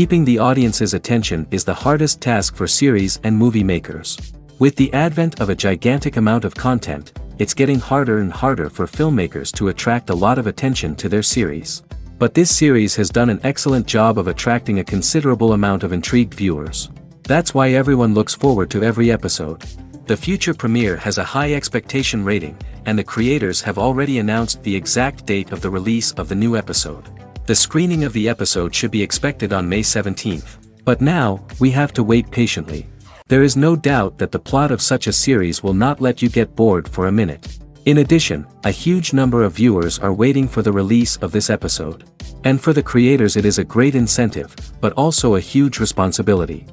Keeping the audience's attention is the hardest task for series and movie makers. With the advent of a gigantic amount of content, it's getting harder and harder for filmmakers to attract a lot of attention to their series. But this series has done an excellent job of attracting a considerable amount of intrigued viewers. That's why everyone looks forward to every episode. The future premiere has a high expectation rating, and the creators have already announced the exact date of the release of the new episode. The screening of the episode should be expected on May 17th. But now, we have to wait patiently. There is no doubt that the plot of such a series will not let you get bored for a minute. In addition, a huge number of viewers are waiting for the release of this episode. And for the creators it is a great incentive, but also a huge responsibility.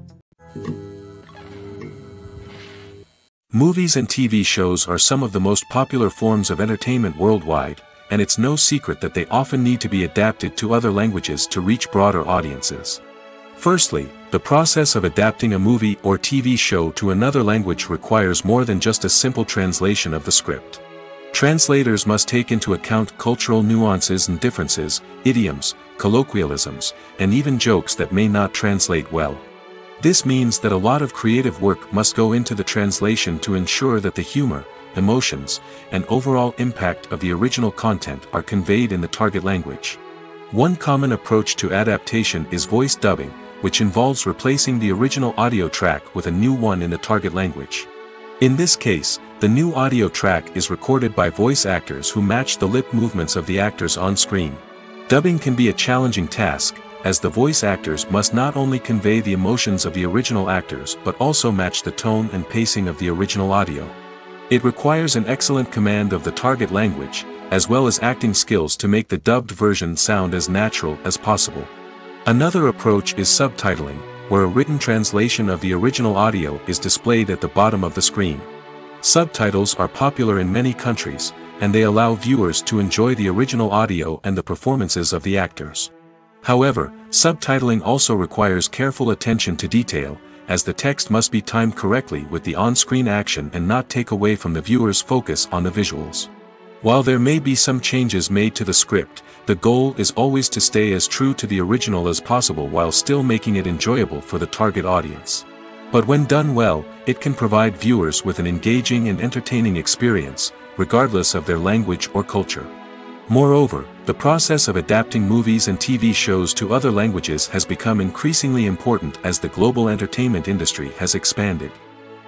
Movies and TV shows are some of the most popular forms of entertainment worldwide, and it's no secret that they often need to be adapted to other languages to reach broader audiences. Firstly, the process of adapting a movie or TV show to another language requires more than just a simple translation of the script. Translators must take into account cultural nuances and differences, idioms, colloquialisms, and even jokes that may not translate well. This means that a lot of creative work must go into the translation to ensure that the humor, emotions, and overall impact of the original content are conveyed in the target language. One common approach to adaptation is voice dubbing, which involves replacing the original audio track with a new one in the target language. In this case, the new audio track is recorded by voice actors who match the lip movements of the actors on screen. Dubbing can be a challenging task, as the voice actors must not only convey the emotions of the original actors but also match the tone and pacing of the original audio. It requires an excellent command of the target language, as well as acting skills to make the dubbed version sound as natural as possible. Another approach is subtitling, where a written translation of the original audio is displayed at the bottom of the screen. Subtitles are popular in many countries, and they allow viewers to enjoy the original audio and the performances of the actors. However, subtitling also requires careful attention to detail, as the text must be timed correctly with the on-screen action and not take away from the viewer's focus on the visuals. While there may be some changes made to the script, the goal is always to stay as true to the original as possible while still making it enjoyable for the target audience. But when done well, it can provide viewers with an engaging and entertaining experience, regardless of their language or culture. Moreover, the process of adapting movies and TV shows to other languages has become increasingly important as the global entertainment industry has expanded.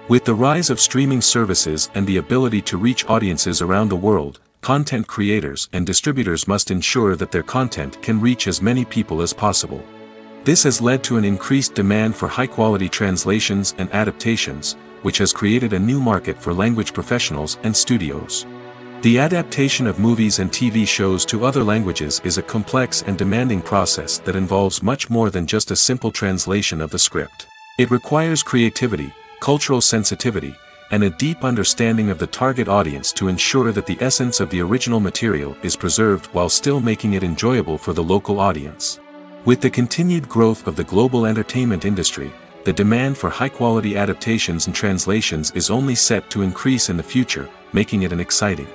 With the rise of streaming services and the ability to reach audiences around the world, content creators and distributors must ensure that their content can reach as many people as possible. This has led to an increased demand for high-quality translations and adaptations, which has created a new market for language professionals and studios. The adaptation of movies and TV shows to other languages is a complex and demanding process that involves much more than just a simple translation of the script. It requires creativity, cultural sensitivity, and a deep understanding of the target audience to ensure that the essence of the original material is preserved while still making it enjoyable for the local audience. With the continued growth of the global entertainment industry, the demand for high-quality adaptations and translations is only set to increase in the future, making it an exciting.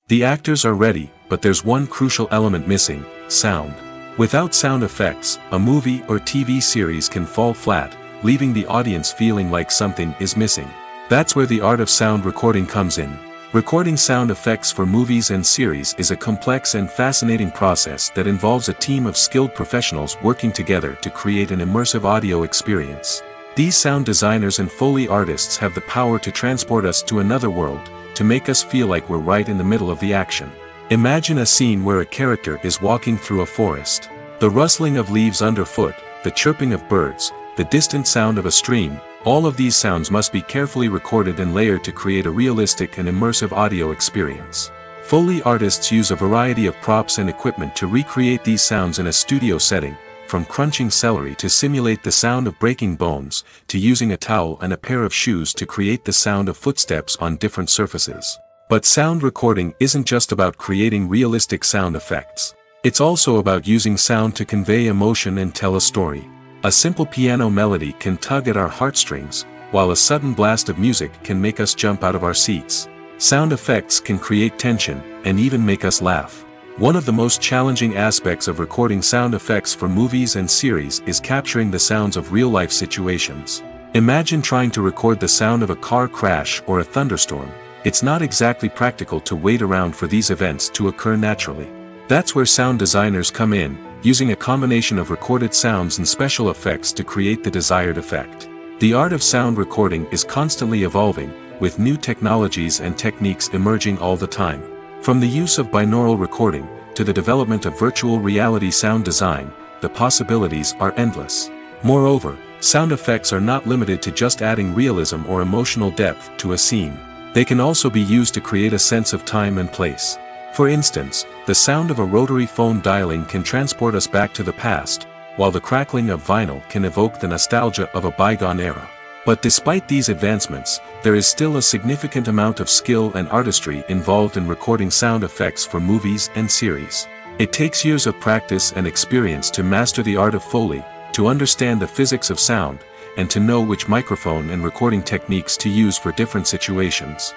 The actors are ready, but there's one crucial element missing: sound. Without sound effects, a movie or TV series can fall flat, leaving the audience feeling like something is missing. That's where the art of sound recording comes in. Recording sound effects for movies and series is a complex and fascinating process that involves a team of skilled professionals working together to create an immersive audio experience. These sound designers and Foley artists have the power to transport us to another world, to make us feel like we're right in the middle of the action. Imagine a scene where a character is walking through a forest. The rustling of leaves underfoot, the chirping of birds, the distant sound of a stream, all of these sounds must be carefully recorded and layered to create a realistic and immersive audio experience. Foley artists use a variety of props and equipment to recreate these sounds in a studio setting, from crunching celery to simulate the sound of breaking bones, to using a towel and a pair of shoes to create the sound of footsteps on different surfaces. But sound recording isn't just about creating realistic sound effects. It's also about using sound to convey emotion and tell a story. A simple piano melody can tug at our heartstrings, while a sudden blast of music can make us jump out of our seats. Sound effects can create tension, and even make us laugh. One of the most challenging aspects of recording sound effects for movies and series is capturing the sounds of real-life situations. Imagine trying to record the sound of a car crash or a thunderstorm. It's not exactly practical to wait around for these events to occur naturally. That's where sound designers come in, using a combination of recorded sounds and special effects to create the desired effect. The art of sound recording is constantly evolving, with new technologies and techniques emerging all the time. From the use of binaural recording, to the development of virtual reality sound design, the possibilities are endless. Moreover, sound effects are not limited to just adding realism or emotional depth to a scene. They can also be used to create a sense of time and place. For instance, the sound of a rotary phone dialing can transport us back to the past, while the crackling of vinyl can evoke the nostalgia of a bygone era. But despite these advancements, there is still a significant amount of skill and artistry involved in recording sound effects for movies and series. It takes years of practice and experience to master the art of Foley, to understand the physics of sound, and to know which microphone and recording techniques to use for different situations.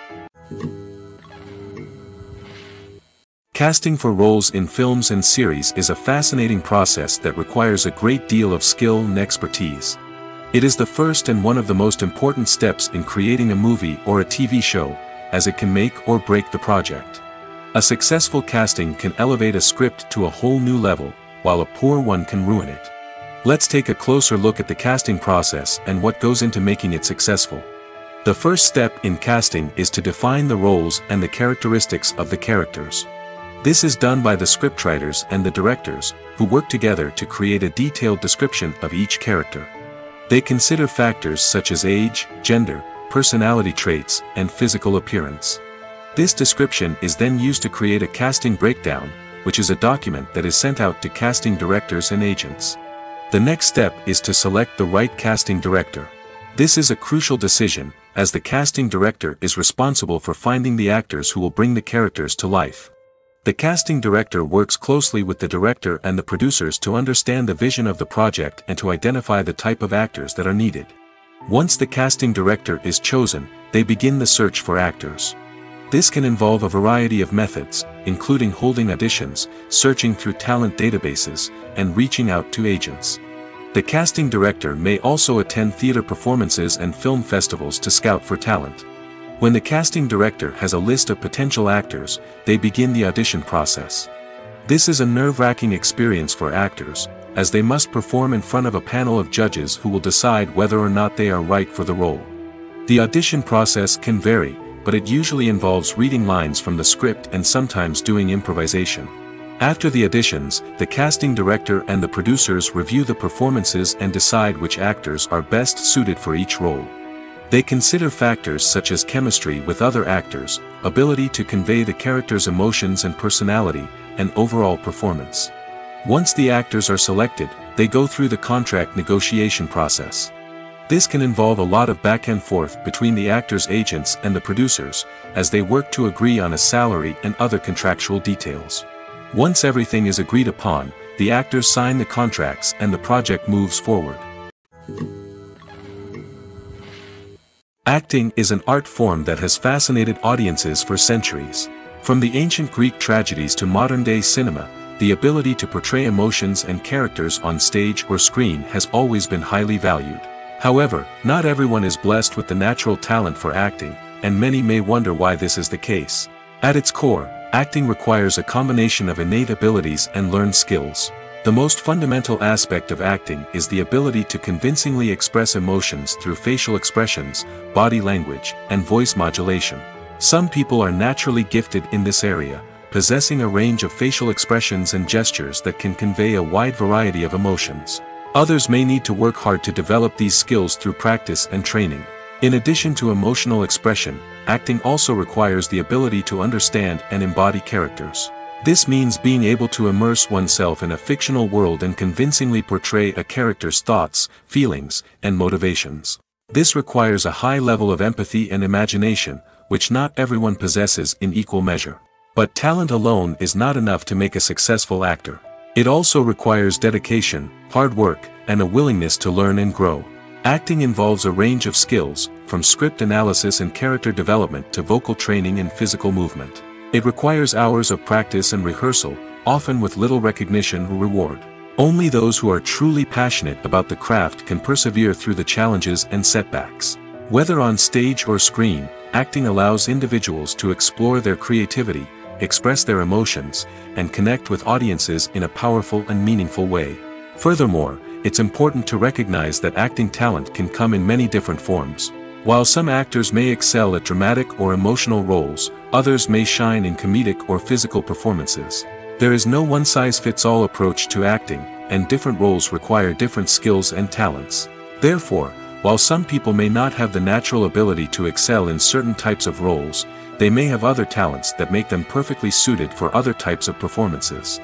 Casting for roles in films and series is a fascinating process that requires a great deal of skill and expertise. It is the first and one of the most important steps in creating a movie or a TV show, as it can make or break the project. A successful casting can elevate a script to a whole new level, while a poor one can ruin it. Let's take a closer look at the casting process and what goes into making it successful. The first step in casting is to define the roles and the characteristics of the characters. This is done by the scriptwriters and the directors, who work together to create a detailed description of each character. They consider factors such as age, gender, personality traits, and physical appearance. This description is then used to create a casting breakdown, which is a document that is sent out to casting directors and agents. The next step is to select the right casting director. This is a crucial decision, as the casting director is responsible for finding the actors who will bring the characters to life. The casting director works closely with the director and the producers to understand the vision of the project and to identify the type of actors that are needed. Once the casting director is chosen, they begin the search for actors. This can involve a variety of methods, including holding auditions, searching through talent databases, and reaching out to agents. The casting director may also attend theater performances and film festivals to scout for talent. When the casting director has a list of potential actors, they begin the audition process. This is a nerve-wracking experience for actors, as they must perform in front of a panel of judges who will decide whether or not they are right for the role. The audition process can vary, but it usually involves reading lines from the script and sometimes doing improvisation. After the auditions, the casting director and the producers review the performances and decide which actors are best suited for each role. They consider factors such as chemistry with other actors, ability to convey the character's emotions and personality, and overall performance. Once the actors are selected, they go through the contract negotiation process. This can involve a lot of back and forth between the actors' agents and the producers, as they work to agree on a salary and other contractual details. Once everything is agreed upon, the actors sign the contracts and the project moves forward. Acting is an art form that has fascinated audiences for centuries. From the ancient Greek tragedies to modern-day cinema, the ability to portray emotions and characters on stage or screen has always been highly valued. However, not everyone is blessed with the natural talent for acting, and many may wonder why this is the case. At its core, acting requires a combination of innate abilities and learned skills. The most fundamental aspect of acting is the ability to convincingly express emotions through facial expressions, body language, and voice modulation. Some people are naturally gifted in this area, possessing a range of facial expressions and gestures that can convey a wide variety of emotions. Others may need to work hard to develop these skills through practice and training. In addition to emotional expression, acting also requires the ability to understand and embody characters. This means being able to immerse oneself in a fictional world and convincingly portray a character's thoughts, feelings, and motivations. This requires a high level of empathy and imagination, which not everyone possesses in equal measure. But talent alone is not enough to make a successful actor. It also requires dedication, hard work, and a willingness to learn and grow. Acting involves a range of skills, from script analysis and character development to vocal training and physical movement. It requires hours of practice and rehearsal, often with little recognition or reward. Only those who are truly passionate about the craft can persevere through the challenges and setbacks. Whether on stage or screen, acting allows individuals to explore their creativity, express their emotions, and connect with audiences in a powerful and meaningful way. Furthermore, it's important to recognize that acting talent can come in many different forms. While some actors may excel at dramatic or emotional roles, others may shine in comedic or physical performances. There is no one-size-fits-all approach to acting, and different roles require different skills and talents. Therefore, while some people may not have the natural ability to excel in certain types of roles, they may have other talents that make them perfectly suited for other types of performances.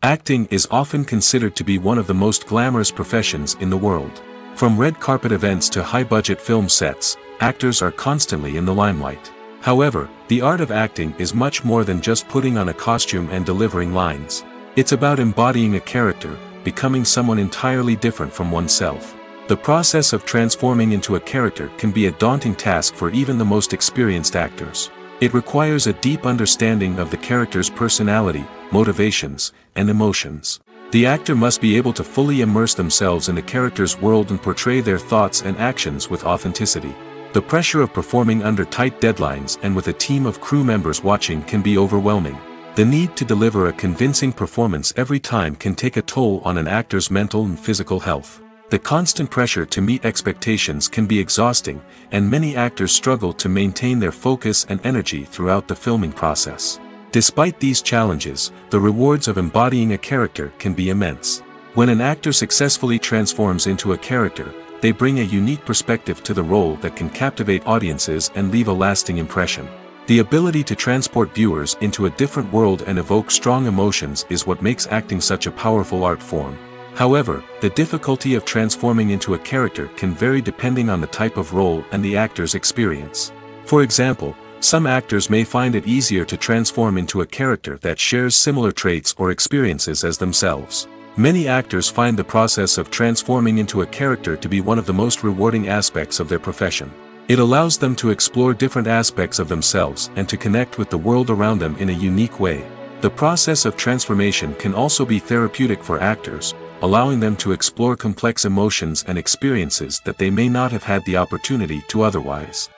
Acting is often considered to be one of the most glamorous professions in the world. From red carpet events to high-budget film sets, actors are constantly in the limelight. However, the art of acting is much more than just putting on a costume and delivering lines. It's about embodying a character, becoming someone entirely different from oneself. The process of transforming into a character can be a daunting task for even the most experienced actors. It requires a deep understanding of the character's personality, motivations, and emotions. The actor must be able to fully immerse themselves in the character's world and portray their thoughts and actions with authenticity. The pressure of performing under tight deadlines and with a team of crew members watching can be overwhelming. The need to deliver a convincing performance every time can take a toll on an actor's mental and physical health. The constant pressure to meet expectations can be exhausting, and many actors struggle to maintain their focus and energy throughout the filming process. Despite these challenges, the rewards of embodying a character can be immense. When an actor successfully transforms into a character, they bring a unique perspective to the role that can captivate audiences and leave a lasting impression. The ability to transport viewers into a different world and evoke strong emotions is what makes acting such a powerful art form. However, the difficulty of transforming into a character can vary depending on the type of role and the actor's experience. For example, some actors may find it easier to transform into a character that shares similar traits or experiences as themselves. Many actors find the process of transforming into a character to be one of the most rewarding aspects of their profession. It allows them to explore different aspects of themselves and to connect with the world around them in a unique way. The process of transformation can also be therapeutic for actors, allowing them to explore complex emotions and experiences that they may not have had the opportunity to otherwise.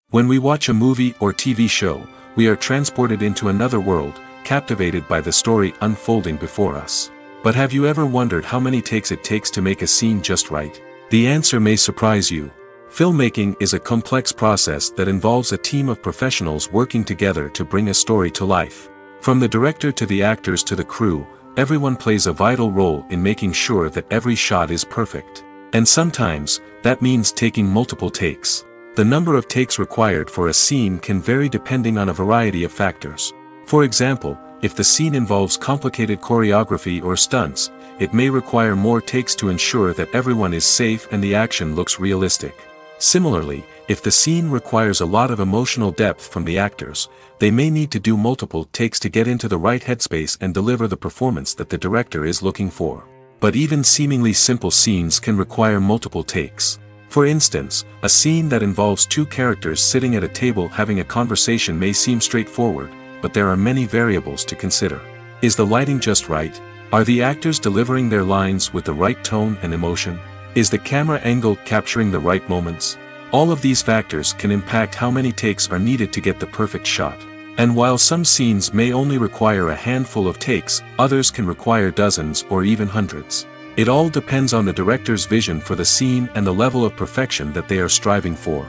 When we watch a movie or TV show, we are transported into another world, captivated by the story unfolding before us. But have you ever wondered how many takes it takes to make a scene just right? The answer may surprise you. Filmmaking is a complex process that involves a team of professionals working together to bring a story to life. From the director to the actors to the crew, everyone plays a vital role in making sure that every shot is perfect. And sometimes, that means taking multiple takes. The number of takes required for a scene can vary depending on a variety of factors. For example, if the scene involves complicated choreography or stunts, it may require more takes to ensure that everyone is safe and the action looks realistic. Similarly, if the scene requires a lot of emotional depth from the actors, they may need to do multiple takes to get into the right headspace and deliver the performance that the director is looking for. But even seemingly simple scenes can require multiple takes. For instance, a scene that involves two characters sitting at a table having a conversation may seem straightforward, but there are many variables to consider. Is the lighting just right? Are the actors delivering their lines with the right tone and emotion? Is the camera angle capturing the right moments? All of these factors can impact how many takes are needed to get the perfect shot. And while some scenes may only require a handful of takes, others can require dozens or even hundreds. It all depends on the director's vision for the scene and the level of perfection that they are striving for.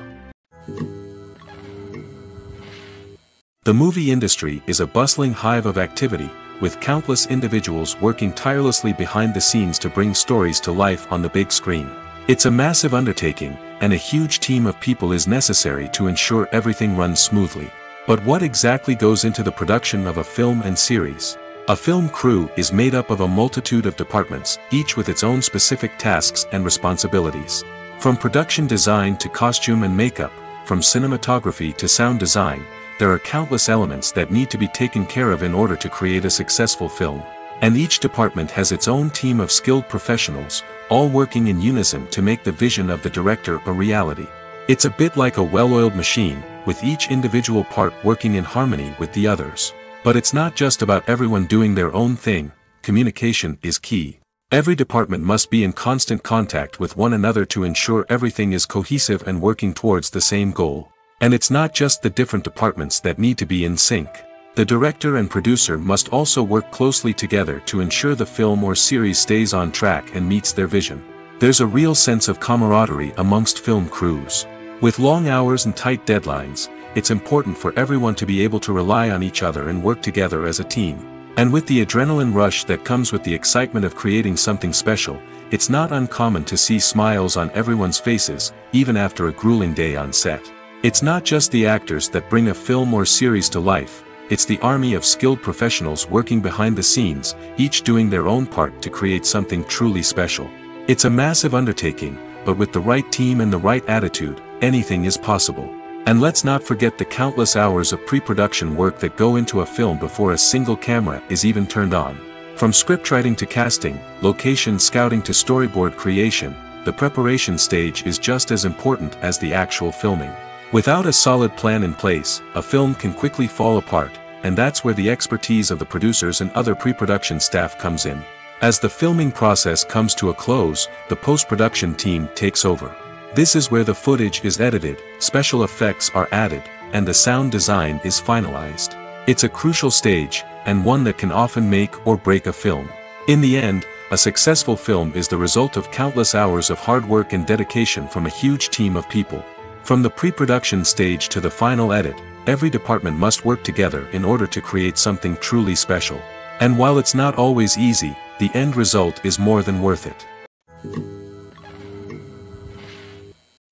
The movie industry is a bustling hive of activity, with countless individuals working tirelessly behind the scenes to bring stories to life on the big screen. It's a massive undertaking, and a huge team of people is necessary to ensure everything runs smoothly. But what exactly goes into the production of a film and series? A film crew is made up of a multitude of departments, each with its own specific tasks and responsibilities. From production design to costume and makeup, from cinematography to sound design, there are countless elements that need to be taken care of in order to create a successful film. And each department has its own team of skilled professionals, all working in unison to make the vision of the director a reality. It's a bit like a well-oiled machine, with each individual part working in harmony with the others. But it's not just about everyone doing their own thing, communication is key. Every department must be in constant contact with one another to ensure everything is cohesive and working towards the same goal. And it's not just the different departments that need to be in sync. The director and producer must also work closely together to ensure the film or series stays on track and meets their vision. There's a real sense of camaraderie amongst film crews. With long hours and tight deadlines, it's important for everyone to be able to rely on each other and work together as a team. And with the adrenaline rush that comes with the excitement of creating something special, it's not uncommon to see smiles on everyone's faces, even after a grueling day on set. It's not just the actors that bring a film or series to life, it's the army of skilled professionals working behind the scenes, each doing their own part to create something truly special. It's a massive undertaking, but with the right team and the right attitude, anything is possible. And let's not forget the countless hours of pre-production work that go into a film before a single camera is even turned on. From scriptwriting to casting, location scouting to storyboard creation, the preparation stage is just as important as the actual filming. Without a solid plan in place, a film can quickly fall apart, and that's where the expertise of the producers and other pre-production staff comes in. As the filming process comes to a close, the post-production team takes over. This is where the footage is edited, special effects are added, and the sound design is finalized. It's a crucial stage, and one that can often make or break a film. In the end, a successful film is the result of countless hours of hard work and dedication from a huge team of people. From the pre-production stage to the final edit, every department must work together in order to create something truly special. And while it's not always easy, the end result is more than worth it.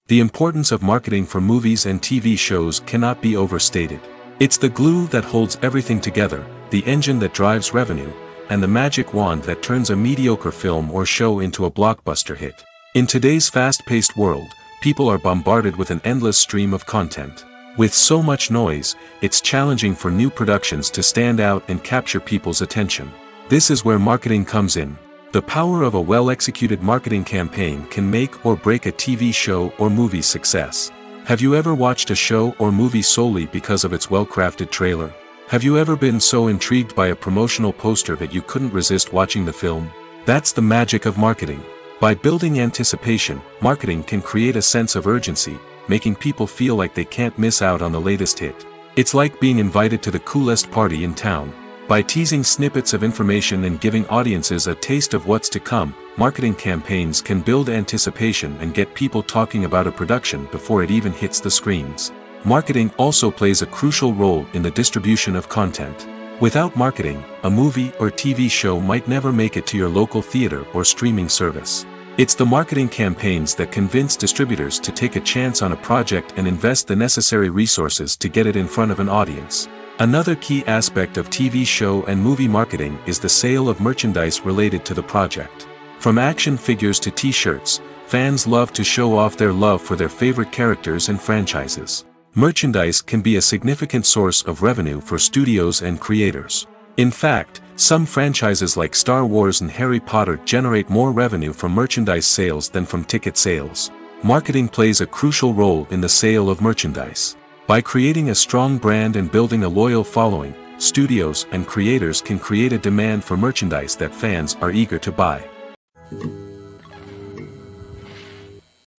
The importance of marketing for movies and TV shows cannot be overstated. It's the glue that holds everything together, the engine that drives revenue, and the magic wand that turns a mediocre film or show into a blockbuster hit. In today's fast-paced world, people are bombarded with an endless stream of content. With so much noise, it's challenging for new productions to stand out and capture people's attention. This is where marketing comes in. The power of a well-executed marketing campaign can make or break a TV show or movie's success. Have you ever watched a show or movie solely because of its well-crafted trailer? Have you ever been so intrigued by a promotional poster that you couldn't resist watching the film? That's the magic of marketing. By building anticipation, marketing can create a sense of urgency, making people feel like they can't miss out on the latest hit. It's like being invited to the coolest party in town. By teasing snippets of information and giving audiences a taste of what's to come, marketing campaigns can build anticipation and get people talking about a production before it even hits the screens. Marketing also plays a crucial role in the distribution of content. Without marketing, a movie or TV show might never make it to your local theater or streaming service. It's the marketing campaigns that convince distributors to take a chance on a project and invest the necessary resources to get it in front of an audience. Another key aspect of TV show and movie marketing is the sale of merchandise related to the project. From action figures to t-shirts, fans love to show off their love for their favorite characters and franchises. Merchandise can be a significant source of revenue for studios and creators. In fact, some franchises like Star Wars and Harry Potter generate more revenue from merchandise sales than from ticket sales. Marketing plays a crucial role in the sale of merchandise. By creating a strong brand and building a loyal following, studios and creators can create a demand for merchandise that fans are eager to buy.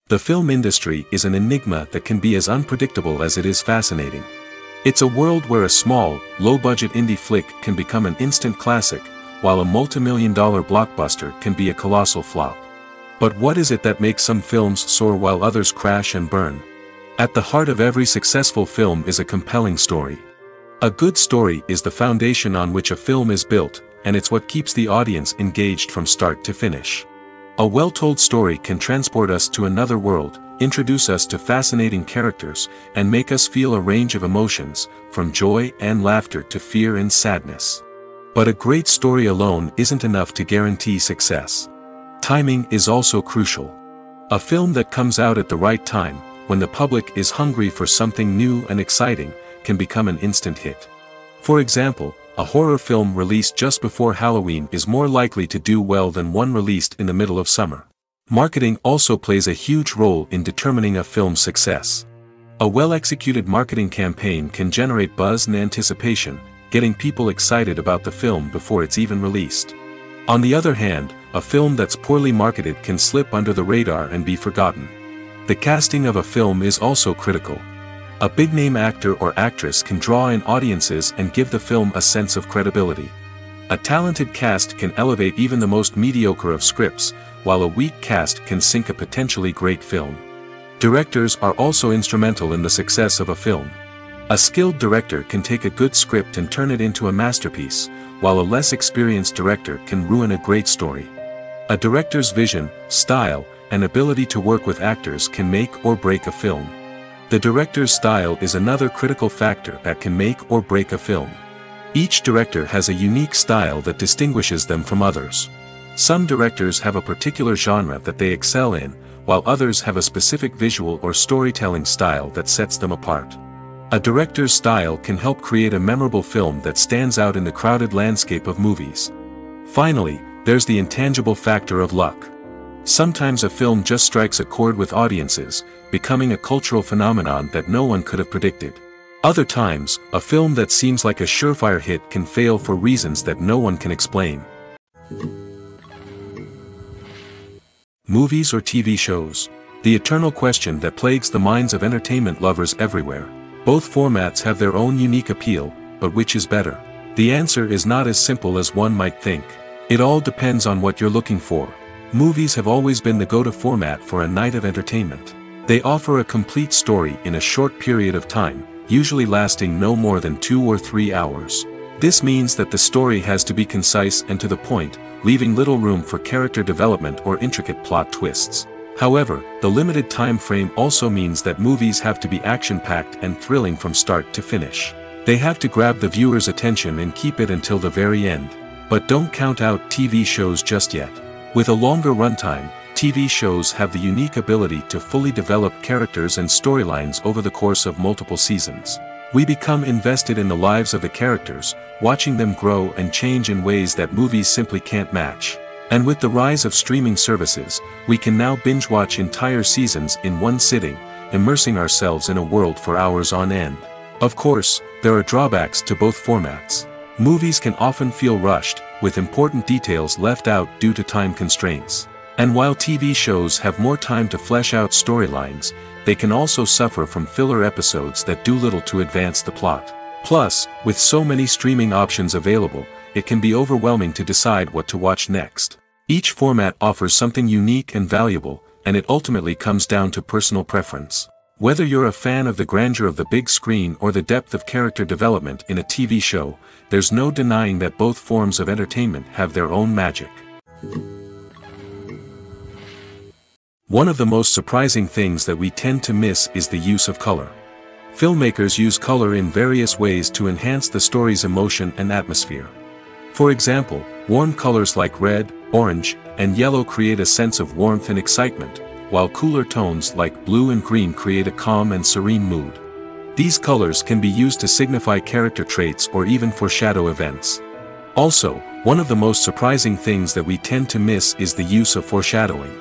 The film industry is an enigma that can be as unpredictable as it is fascinating. It's a world where a small, low-budget indie flick can become an instant classic, while a multi-million-dollar blockbuster can be a colossal flop. But what is it that makes some films soar while others crash and burn? At the heart of every successful film is a compelling story. A good story is the foundation on which a film is built, and it's what keeps the audience engaged from start to finish. A well-told story can transport us to another world, introduce us to fascinating characters, and make us feel a range of emotions, from joy and laughter to fear and sadness. But a great story alone isn't enough to guarantee success. Timing is also crucial. A film that comes out at the right time, when the public is hungry for something new and exciting, can become an instant hit. For example, a horror film released just before Halloween is more likely to do well than one released in the middle of summer. Marketing also plays a huge role in determining a film's success. A well-executed marketing campaign can generate buzz and anticipation, getting people excited about the film before it's even released. On the other hand, a film that's poorly marketed can slip under the radar and be forgotten. The casting of a film is also critical. A big-name actor or actress can draw in audiences and give the film a sense of credibility. A talented cast can elevate even the most mediocre of scripts, while a weak cast can sink a potentially great film. Directors are also instrumental in the success of a film. A skilled director can take a good script and turn it into a masterpiece, while a less experienced director can ruin a great story. A director's vision, style, and ability to work with actors can make or break a film. The director's style is another critical factor that can make or break a film. Each director has a unique style that distinguishes them from others. Some directors have a particular genre that they excel in, while others have a specific visual or storytelling style that sets them apart. A director's style can help create a memorable film that stands out in the crowded landscape of movies. Finally, there's the intangible factor of luck. Sometimes a film just strikes a chord with audiences, becoming a cultural phenomenon that no one could have predicted. Other times, a film that seems like a surefire hit can fail for reasons that no one can explain. Movies or TV shows? The eternal question that plagues the minds of entertainment lovers everywhere. Both formats have their own unique appeal, but which is better? The answer is not as simple as one might think. It all depends on what you're looking for. Movies have always been the go-to format for a night of entertainment. They offer a complete story in a short period of time, usually lasting no more than 2 or 3 hours. This means that the story has to be concise and to the point, leaving little room for character development or intricate plot twists. However, the limited time frame also means that movies have to be action-packed and thrilling from start to finish. They have to grab the viewer's attention and keep it until the very end. But don't count out TV shows just yet. With a longer runtime, TV shows have the unique ability to fully develop characters and storylines over the course of multiple seasons. We become invested in the lives of the characters, watching them grow and change in ways that movies simply can't match. And with the rise of streaming services, we can now binge-watch entire seasons in one sitting, immersing ourselves in a world for hours on end. Of course, there are drawbacks to both formats. Movies can often feel rushed, with important details left out due to time constraints. And while TV shows have more time to flesh out storylines, they can also suffer from filler episodes that do little to advance the plot. Plus, with so many streaming options available, it can be overwhelming to decide what to watch next. Each format offers something unique and valuable, and it ultimately comes down to personal preference. Whether you're a fan of the grandeur of the big screen or the depth of character development in a TV show, there's no denying that both forms of entertainment have their own magic. One of the most surprising things that we tend to miss is the use of color. Filmmakers use color in various ways to enhance the story's emotion and atmosphere. For example, warm colors like red, orange, and yellow create a sense of warmth and excitement, while cooler tones like blue and green create a calm and serene mood. These colors can be used to signify character traits or even foreshadow events. Also, one of the most surprising things that we tend to miss is the use of foreshadowing.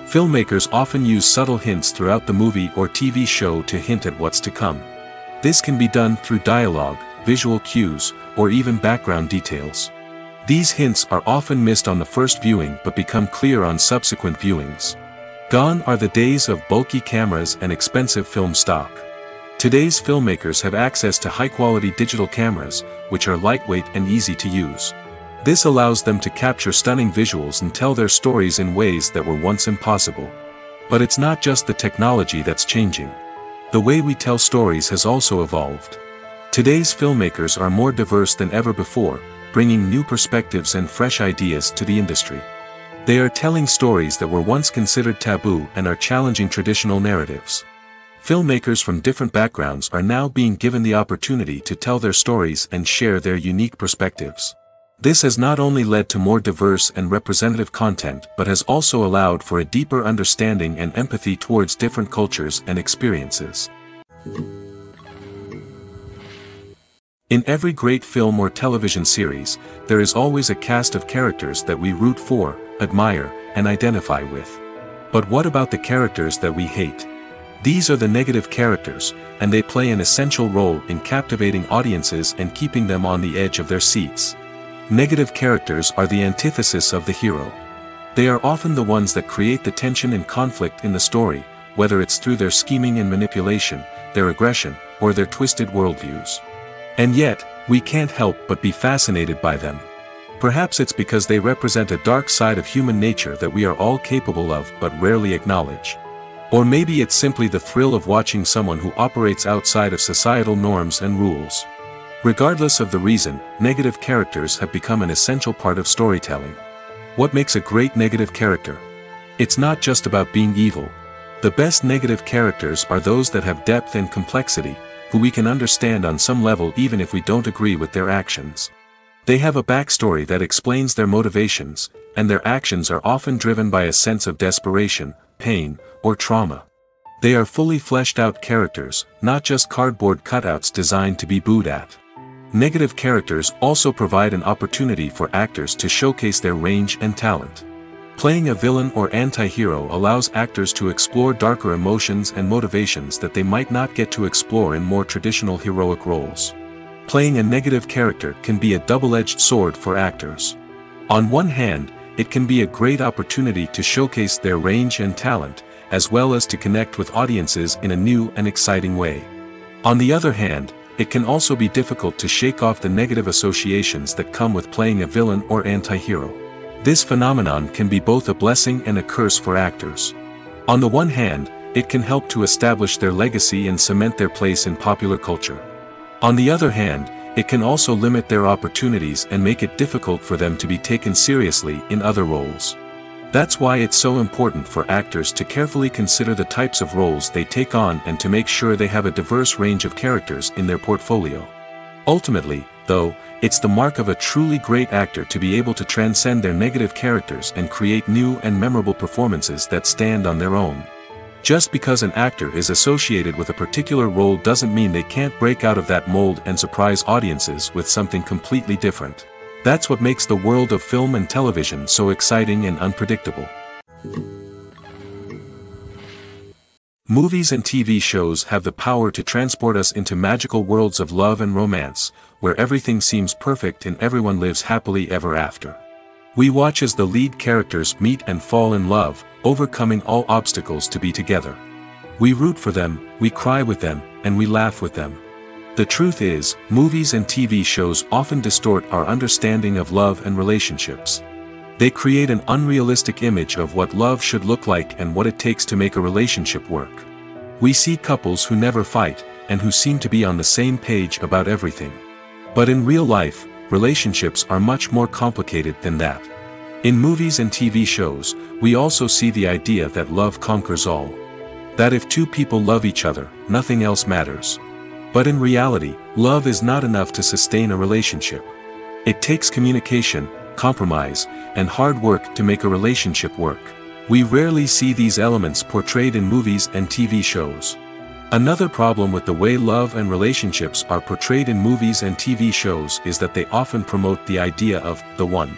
Filmmakers often use subtle hints throughout the movie or TV show to hint at what's to come. This can be done through dialogue, visual cues, or even background details. These hints are often missed on the first viewing but become clear on subsequent viewings. Gone are the days of bulky cameras and expensive film stock. Today's filmmakers have access to high-quality digital cameras, which are lightweight and easy to use. This allows them to capture stunning visuals and tell their stories in ways that were once impossible. But it's not just the technology that's changing. The way we tell stories has also evolved. Today's filmmakers are more diverse than ever before, bringing new perspectives and fresh ideas to the industry. They are telling stories that were once considered taboo and are challenging traditional narratives. Filmmakers from different backgrounds are now being given the opportunity to tell their stories and share their unique perspectives. This has not only led to more diverse and representative content but has also allowed for a deeper understanding and empathy towards different cultures and experiences. In every great film or television series, there is always a cast of characters that we root for, admire, and identify with. But what about the characters that we hate? These are the negative characters, and they play an essential role in captivating audiences and keeping them on the edge of their seats. Negative characters are the antithesis of the hero. They are often the ones that create the tension and conflict in the story, whether it's through their scheming and manipulation, their aggression, or their twisted worldviews. And yet, we can't help but be fascinated by them. Perhaps it's because they represent a dark side of human nature that we are all capable of but rarely acknowledge. Or maybe it's simply the thrill of watching someone who operates outside of societal norms and rules. Regardless of the reason, negative characters have become an essential part of storytelling. What makes a great negative character? It's not just about being evil. The best negative characters are those that have depth and complexity, who we can understand on some level even if we don't agree with their actions. They have a backstory that explains their motivations, and their actions are often driven by a sense of desperation, pain, or trauma. They are fully fleshed out characters, not just cardboard cutouts designed to be booed at. Negative characters also provide an opportunity for actors to showcase their range and talent. Playing a villain or anti-hero allows actors to explore darker emotions and motivations that they might not get to explore in more traditional heroic roles. Playing a negative character can be a double-edged sword for actors. On one hand, it can be a great opportunity to showcase their range and talent, as well as to connect with audiences in a new and exciting way. On the other hand, it can also be difficult to shake off the negative associations that come with playing a villain or anti-hero. This phenomenon can be both a blessing and a curse for actors. On the one hand, it can help to establish their legacy and cement their place in popular culture. On the other hand, it can also limit their opportunities and make it difficult for them to be taken seriously in other roles. That's why it's so important for actors to carefully consider the types of roles they take on and to make sure they have a diverse range of characters in their portfolio. Ultimately, though, it's the mark of a truly great actor to be able to transcend their negative characters and create new and memorable performances that stand on their own. Just because an actor is associated with a particular role doesn't mean they can't break out of that mold and surprise audiences with something completely different. That's what makes the world of film and television so exciting and unpredictable. Movies and TV shows have the power to transport us into magical worlds of love and romance, where everything seems perfect and everyone lives happily ever after. We watch as the lead characters meet and fall in love, overcoming all obstacles to be together. We root for them, we cry with them, and we laugh with them. The truth is, movies and TV shows often distort our understanding of love and relationships. They create an unrealistic image of what love should look like and what it takes to make a relationship work. We see couples who never fight, and who seem to be on the same page about everything. But in real life, relationships are much more complicated than that. In movies and TV shows, we also see the idea that love conquers all. That if two people love each other, nothing else matters. But in reality, love is not enough to sustain a relationship. It takes communication, compromise, and hard work to make a relationship work. We rarely see these elements portrayed in movies and TV shows. Another problem with the way love and relationships are portrayed in movies and TV shows is that they often promote the idea of the one.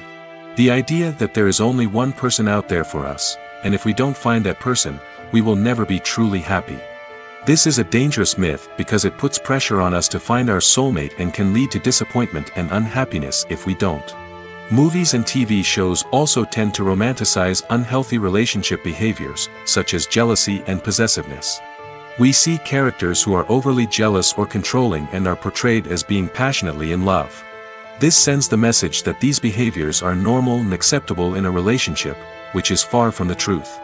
The idea that there is only one person out there for us, and if we don't find that person, we will never be truly happy. This is a dangerous myth because it puts pressure on us to find our soulmate and can lead to disappointment and unhappiness if we don't. Movies and TV shows also tend to romanticize unhealthy relationship behaviors, such as jealousy and possessiveness. We see characters who are overly jealous or controlling and are portrayed as being passionately in love. This sends the message that these behaviors are normal and acceptable in a relationship, which is far from the truth.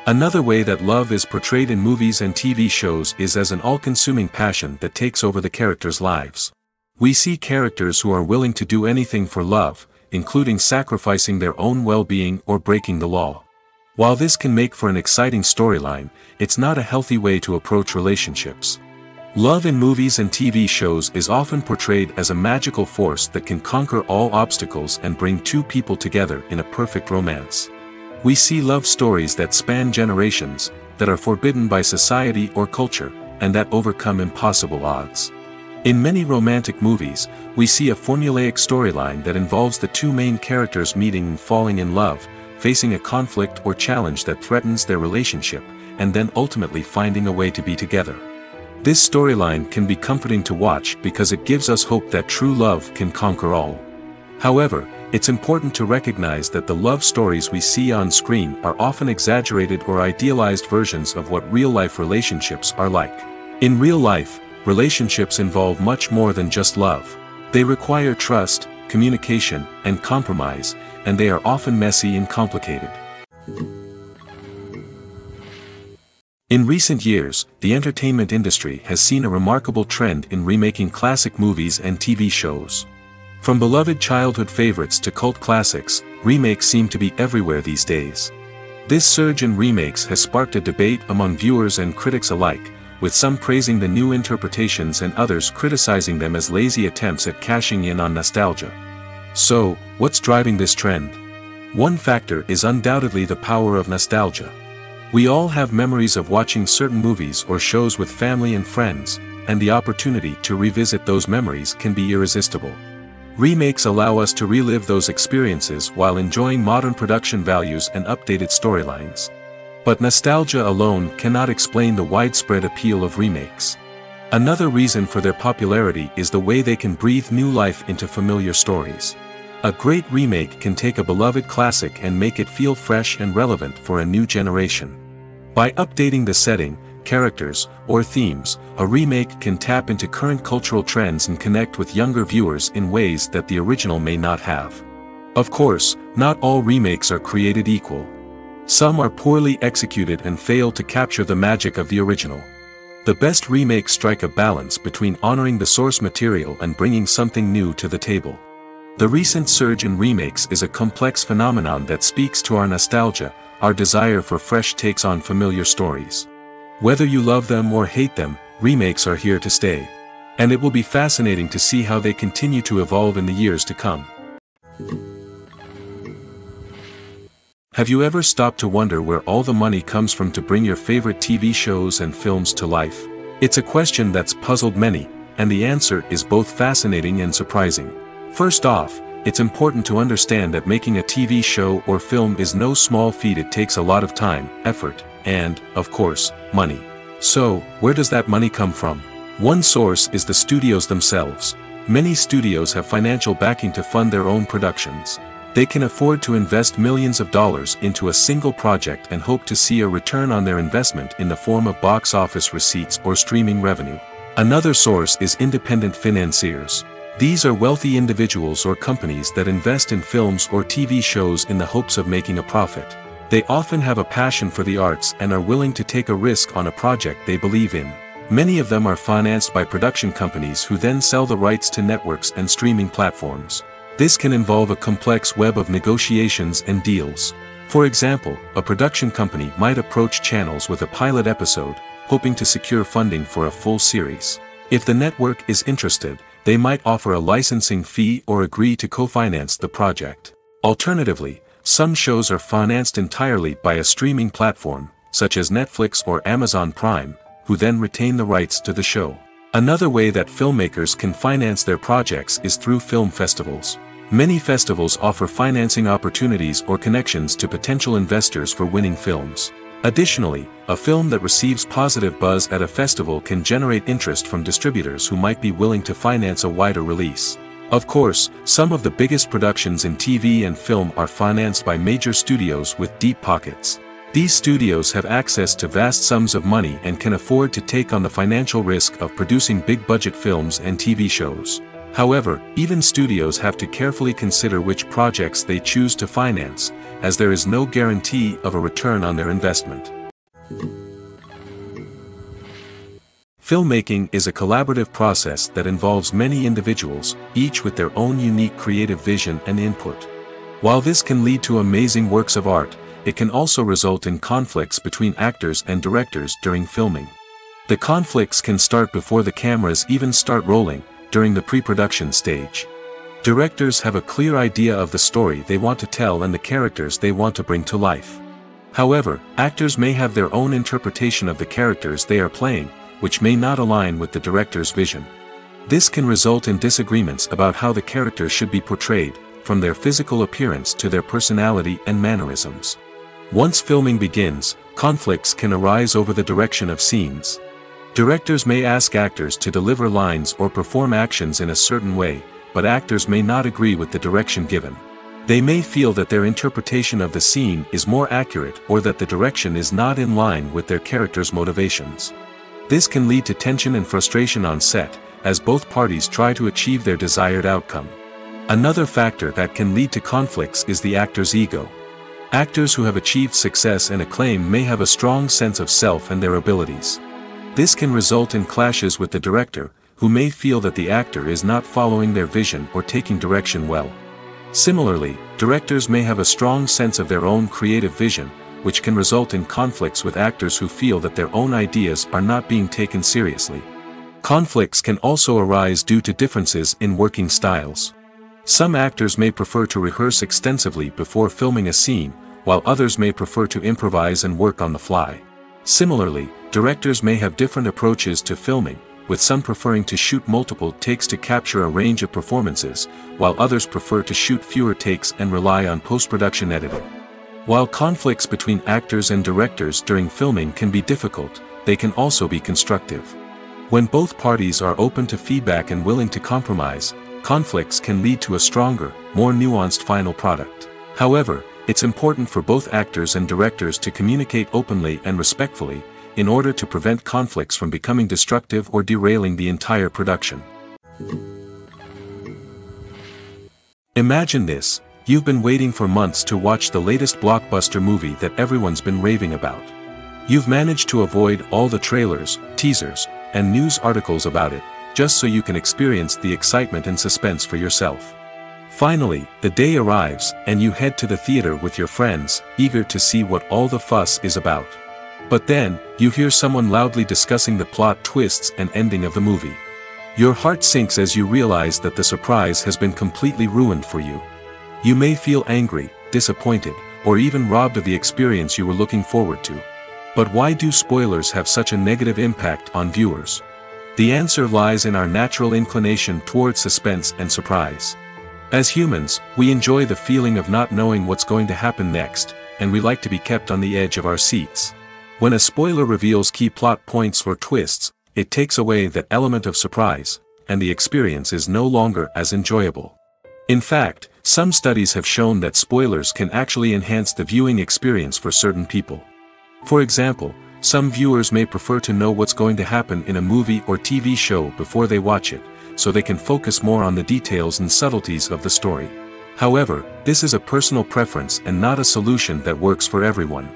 Another way that love is portrayed in movies and TV shows is as an all-consuming passion that takes over the characters' lives. We see characters who are willing to do anything for love, including sacrificing their own well-being or breaking the law. While this can make for an exciting storyline, it's not a healthy way to approach relationships. Love in movies and TV shows is often portrayed as a magical force that can conquer all obstacles and bring two people together in a perfect romance. We see love stories that span generations, that are forbidden by society or culture, and that overcome impossible odds. In many romantic movies, we see a formulaic storyline that involves the two main characters meeting and falling in love, facing a conflict or challenge that threatens their relationship, and then ultimately finding a way to be together. This storyline can be comforting to watch because it gives us hope that true love can conquer all. However, it's important to recognize that the love stories we see on screen are often exaggerated or idealized versions of what real-life relationships are like. In real life, relationships involve much more than just love. They require trust, communication, and compromise, and they are often messy and complicated. In recent years, the entertainment industry has seen a remarkable trend in remaking classic movies and TV shows. From beloved childhood favorites to cult classics, remakes seem to be everywhere these days. This surge in remakes has sparked a debate among viewers and critics alike, with some praising the new interpretations and others criticizing them as lazy attempts at cashing in on nostalgia. So, what's driving this trend? One factor is undoubtedly the power of nostalgia. We all have memories of watching certain movies or shows with family and friends, and the opportunity to revisit those memories can be irresistible. Remakes allow us to relive those experiences while enjoying modern production values and updated storylines. But nostalgia alone cannot explain the widespread appeal of remakes. Another reason for their popularity is the way they can breathe new life into familiar stories. A great remake can take a beloved classic and make it feel fresh and relevant for a new generation. By updating the setting, characters, or themes, a remake can tap into current cultural trends and connect with younger viewers in ways that the original may not have. Of course, not all remakes are created equal. Some are poorly executed and fail to capture the magic of the original. The best remakes strike a balance between honoring the source material and bringing something new to the table. The recent surge in remakes is a complex phenomenon that speaks to our nostalgia, our desire for fresh takes on familiar stories. Whether you love them or hate them, remakes are here to stay. And it will be fascinating to see how they continue to evolve in the years to come. Have you ever stopped to wonder where all the money comes from to bring your favorite TV shows and films to life? It's a question that's puzzled many, and the answer is both fascinating and surprising. First off, it's important to understand that making a TV show or film is no small feat. It takes a lot of time, effort, and, of course, money. So, where does that money come from? One source is the studios themselves. Many studios have financial backing to fund their own productions. They can afford to invest millions of dollars into a single project and hope to see a return on their investment in the form of box office receipts or streaming revenue. Another source is independent financiers. These are wealthy individuals or companies that invest in films or TV shows in the hopes of making a profit. They often have a passion for the arts and are willing to take a risk on a project they believe in. Many of them are financed by production companies who then sell the rights to networks and streaming platforms. This can involve a complex web of negotiations and deals. For example, a production company might approach channels with a pilot episode, hoping to secure funding for a full series. If the network is interested, they might offer a licensing fee or agree to co-finance the project. Alternatively, some shows are financed entirely by a streaming platform, such as Netflix or Amazon Prime, who then retain the rights to the show. Another way that filmmakers can finance their projects is through film festivals. Many festivals offer financing opportunities or connections to potential investors for winning films. Additionally, a film that receives positive buzz at a festival can generate interest from distributors who might be willing to finance a wider release. Of course, some of the biggest productions in TV and film are financed by major studios with deep pockets. These studios have access to vast sums of money and can afford to take on the financial risk of producing big-budget films and TV shows. However, even studios have to carefully consider which projects they choose to finance, as there is no guarantee of a return on their investment. Filmmaking is a collaborative process that involves many individuals, each with their own unique creative vision and input. While this can lead to amazing works of art, it can also result in conflicts between actors and directors during filming. The conflicts can start before the cameras even start rolling, during the pre-production stage. Directors have a clear idea of the story they want to tell and the characters they want to bring to life. However, actors may have their own interpretation of the characters they are playing, which may not align with the director's vision. This can result in disagreements about how the character should be portrayed, from their physical appearance to their personality and mannerisms. Once filming begins, conflicts can arise over the direction of scenes. Directors may ask actors to deliver lines or perform actions in a certain way, but actors may not agree with the direction given. They may feel that their interpretation of the scene is more accurate or that the direction is not in line with their character's motivations. This can lead to tension and frustration on set, as both parties try to achieve their desired outcome. Another factor that can lead to conflicts is the actor's ego. Actors who have achieved success and acclaim may have a strong sense of self and their abilities. This can result in clashes with the director, who may feel that the actor is not following their vision or taking direction well. Similarly, directors may have a strong sense of their own creative vision, which can result in conflicts with actors who feel that their own ideas are not being taken seriously. Conflicts can also arise due to differences in working styles. Some actors may prefer to rehearse extensively before filming a scene, while others may prefer to improvise and work on the fly. Similarly, directors may have different approaches to filming, with some preferring to shoot multiple takes to capture a range of performances, while others prefer to shoot fewer takes and rely on post-production editing. While conflicts between actors and directors during filming can be difficult, they can also be constructive. When both parties are open to feedback and willing to compromise, conflicts can lead to a stronger, more nuanced final product. However, it's important for both actors and directors to communicate openly and respectfully, in order to prevent conflicts from becoming destructive or derailing the entire production. Imagine this: you've been waiting for months to watch the latest blockbuster movie that everyone's been raving about. You've managed to avoid all the trailers, teasers, and news articles about it, just so you can experience the excitement and suspense for yourself. Finally, the day arrives, and you head to the theater with your friends, eager to see what all the fuss is about. But then, you hear someone loudly discussing the plot twists and ending of the movie. Your heart sinks as you realize that the surprise has been completely ruined for you. You may feel angry, disappointed, or even robbed of the experience you were looking forward to. But why do spoilers have such a negative impact on viewers? The answer lies in our natural inclination toward suspense and surprise. As humans, we enjoy the feeling of not knowing what's going to happen next, and we like to be kept on the edge of our seats. When a spoiler reveals key plot points or twists, it takes away that element of surprise, and the experience is no longer as enjoyable. In fact, some studies have shown that spoilers can actually enhance the viewing experience for certain people. For example, some viewers may prefer to know what's going to happen in a movie or TV show before they watch it, so they can focus more on the details and subtleties of the story. However, this is a personal preference and not a solution that works for everyone.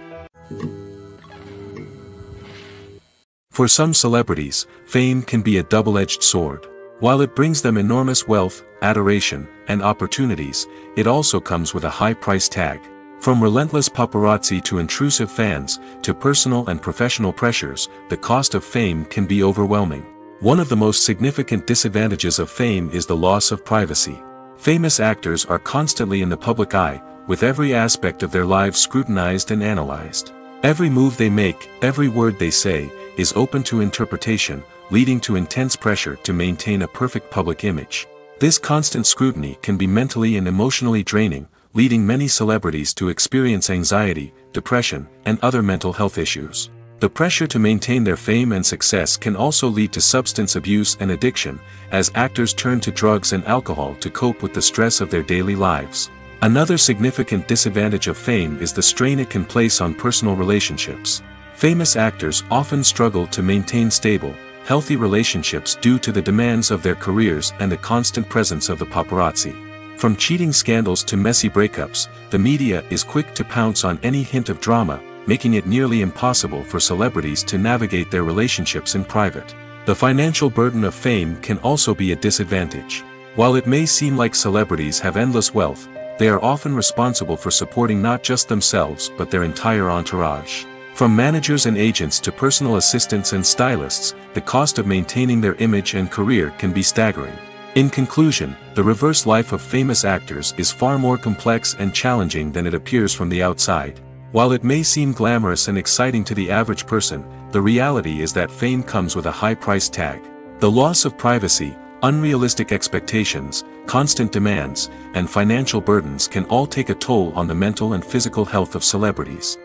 For some celebrities, fame can be a double-edged sword. While it brings them enormous wealth, adoration, and opportunities, it also comes with a high price tag. From relentless paparazzi to intrusive fans, to personal and professional pressures, the cost of fame can be overwhelming. One of the most significant disadvantages of fame is the loss of privacy. Famous actors are constantly in the public eye, with every aspect of their lives scrutinized and analyzed. Every move they make, every word they say, is open to interpretation, leading to intense pressure to maintain a perfect public image. This constant scrutiny can be mentally and emotionally draining, leading many celebrities to experience anxiety, depression, and other mental health issues. The pressure to maintain their fame and success can also lead to substance abuse and addiction, as actors turn to drugs and alcohol to cope with the stress of their daily lives. Another significant disadvantage of fame is the strain it can place on personal relationships. Famous actors often struggle to maintain stable, healthy relationships due to the demands of their careers and the constant presence of the paparazzi. From cheating scandals to messy breakups, the media is quick to pounce on any hint of drama, making it nearly impossible for celebrities to navigate their relationships in private. The financial burden of fame can also be a disadvantage. While it may seem like celebrities have endless wealth, they are often responsible for supporting not just themselves but their entire entourage. From managers and agents to personal assistants and stylists, the cost of maintaining their image and career can be staggering. In conclusion, the reverse life of famous actors is far more complex and challenging than it appears from the outside. While it may seem glamorous and exciting to the average person, the reality is that fame comes with a high price tag. The loss of privacy, Unrealistic expectations, constant demands, and financial burdens can all take a toll on the mental and physical health of celebrities.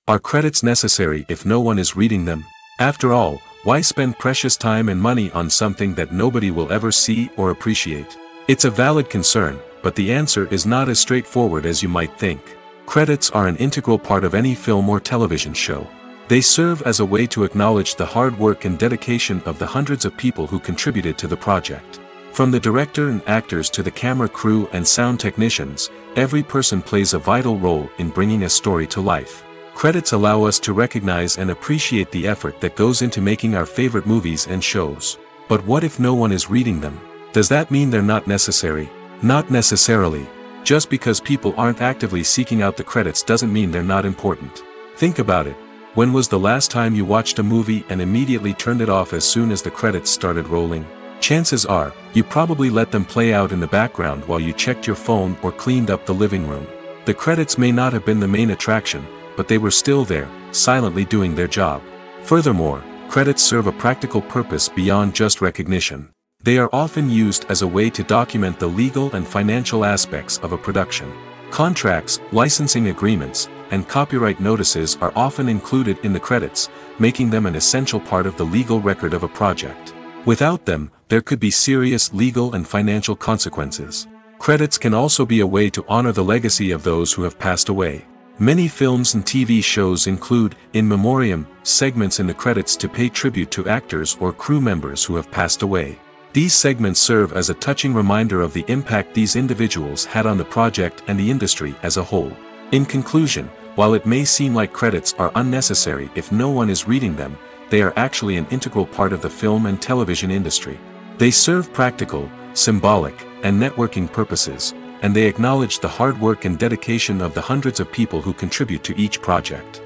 Are credits necessary if no one is reading them? After all, why spend precious time and money on something that nobody will ever see or appreciate? It's a valid concern, but the answer is not as straightforward as you might think. Credits are an integral part of any film or television show. They serve as a way to acknowledge the hard work and dedication of the hundreds of people who contributed to the project. From the director and actors to the camera crew and sound technicians, every person plays a vital role in bringing a story to life. Credits allow us to recognize and appreciate the effort that goes into making our favorite movies and shows. But what if no one is reading them? Does that mean they're not necessary? Not necessarily. Just because people aren't actively seeking out the credits doesn't mean they're not important. Think about it. When was the last time you watched a movie and immediately turned it off as soon as the credits started rolling? Chances are, you probably let them play out in the background while you checked your phone or cleaned up the living room. The credits may not have been the main attraction, but they were still there, silently doing their job. Furthermore, credits serve a practical purpose beyond just recognition. They are often used as a way to document the legal and financial aspects of a production. Contracts, licensing agreements, and copyright notices are often included in the credits, making them an essential part of the legal record of a project. Without them, there could be serious legal and financial consequences. Credits can also be a way to honor the legacy of those who have passed away. Many films and TV shows include, in memoriam, segments in the credits to pay tribute to actors or crew members who have passed away. These segments serve as a touching reminder of the impact these individuals had on the project and the industry as a whole. In conclusion, while it may seem like credits are unnecessary if no one is reading them, they are actually an integral part of the film and television industry. They serve practical, symbolic, and networking purposes, and they acknowledge the hard work and dedication of the hundreds of people who contribute to each project.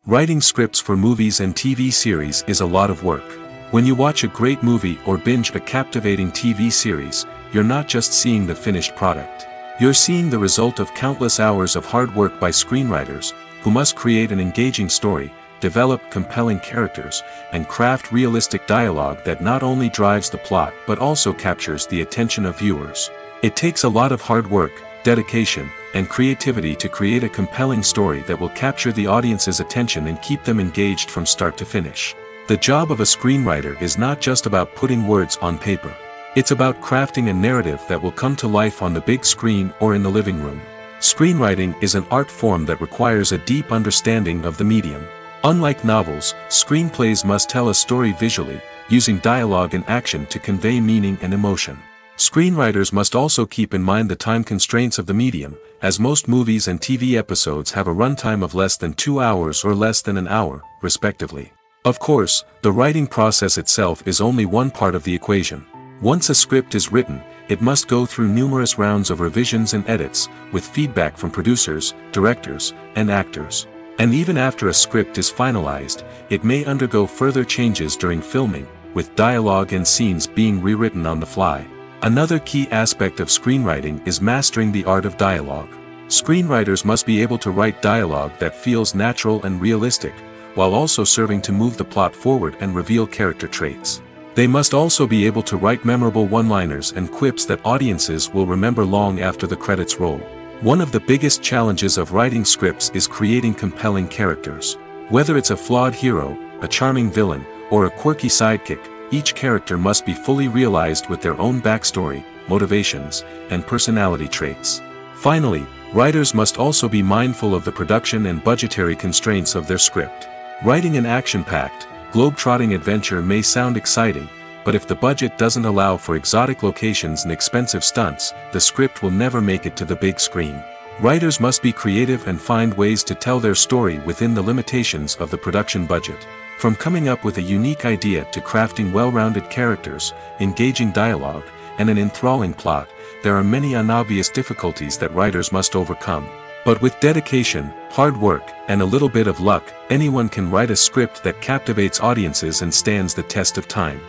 Writing scripts for movies and TV series is a lot of work. When you watch a great movie or binge a captivating TV series, you're not just seeing the finished product. You're seeing the result of countless hours of hard work by screenwriters, who must create an engaging story, develop compelling characters, and craft realistic dialogue that not only drives the plot but also captures the attention of viewers. It takes a lot of hard work, dedication, and creativity to create a compelling story that will capture the audience's attention and keep them engaged from start to finish. The job of a screenwriter is not just about putting words on paper. It's about crafting a narrative that will come to life on the big screen or in the living room. Screenwriting is an art form that requires a deep understanding of the medium. Unlike novels, screenplays must tell a story visually, using dialogue and action to convey meaning and emotion. Screenwriters must also keep in mind the time constraints of the medium, as most movies and TV episodes have a runtime of less than 2 hours or less than an hour, respectively. Of course, the writing process itself is only one part of the equation. Once a script is written, it must go through numerous rounds of revisions and edits, with feedback from producers, directors, and actors. And even after a script is finalized, it may undergo further changes during filming, with dialogue and scenes being rewritten on the fly. Another key aspect of screenwriting is mastering the art of dialogue. Screenwriters must be able to write dialogue that feels natural and realistic, while also serving to move the plot forward and reveal character traits. They must also be able to write memorable one-liners and quips that audiences will remember long after the credits roll. One of the biggest challenges of writing scripts is creating compelling characters. Whether it's a flawed hero, a charming villain, or a quirky sidekick, each character must be fully realized with their own backstory, motivations, and personality traits. Finally, writers must also be mindful of the production and budgetary constraints of their script. Writing an action-packed, globe-trotting adventure may sound exciting, but if the budget doesn't allow for exotic locations and expensive stunts, the script will never make it to the big screen. Writers must be creative and find ways to tell their story within the limitations of the production budget. From coming up with a unique idea to crafting well-rounded characters, engaging dialogue, and an enthralling plot, there are many unobvious difficulties that writers must overcome. But with dedication, hard work, and a little bit of luck, anyone can write a script that captivates audiences and stands the test of time.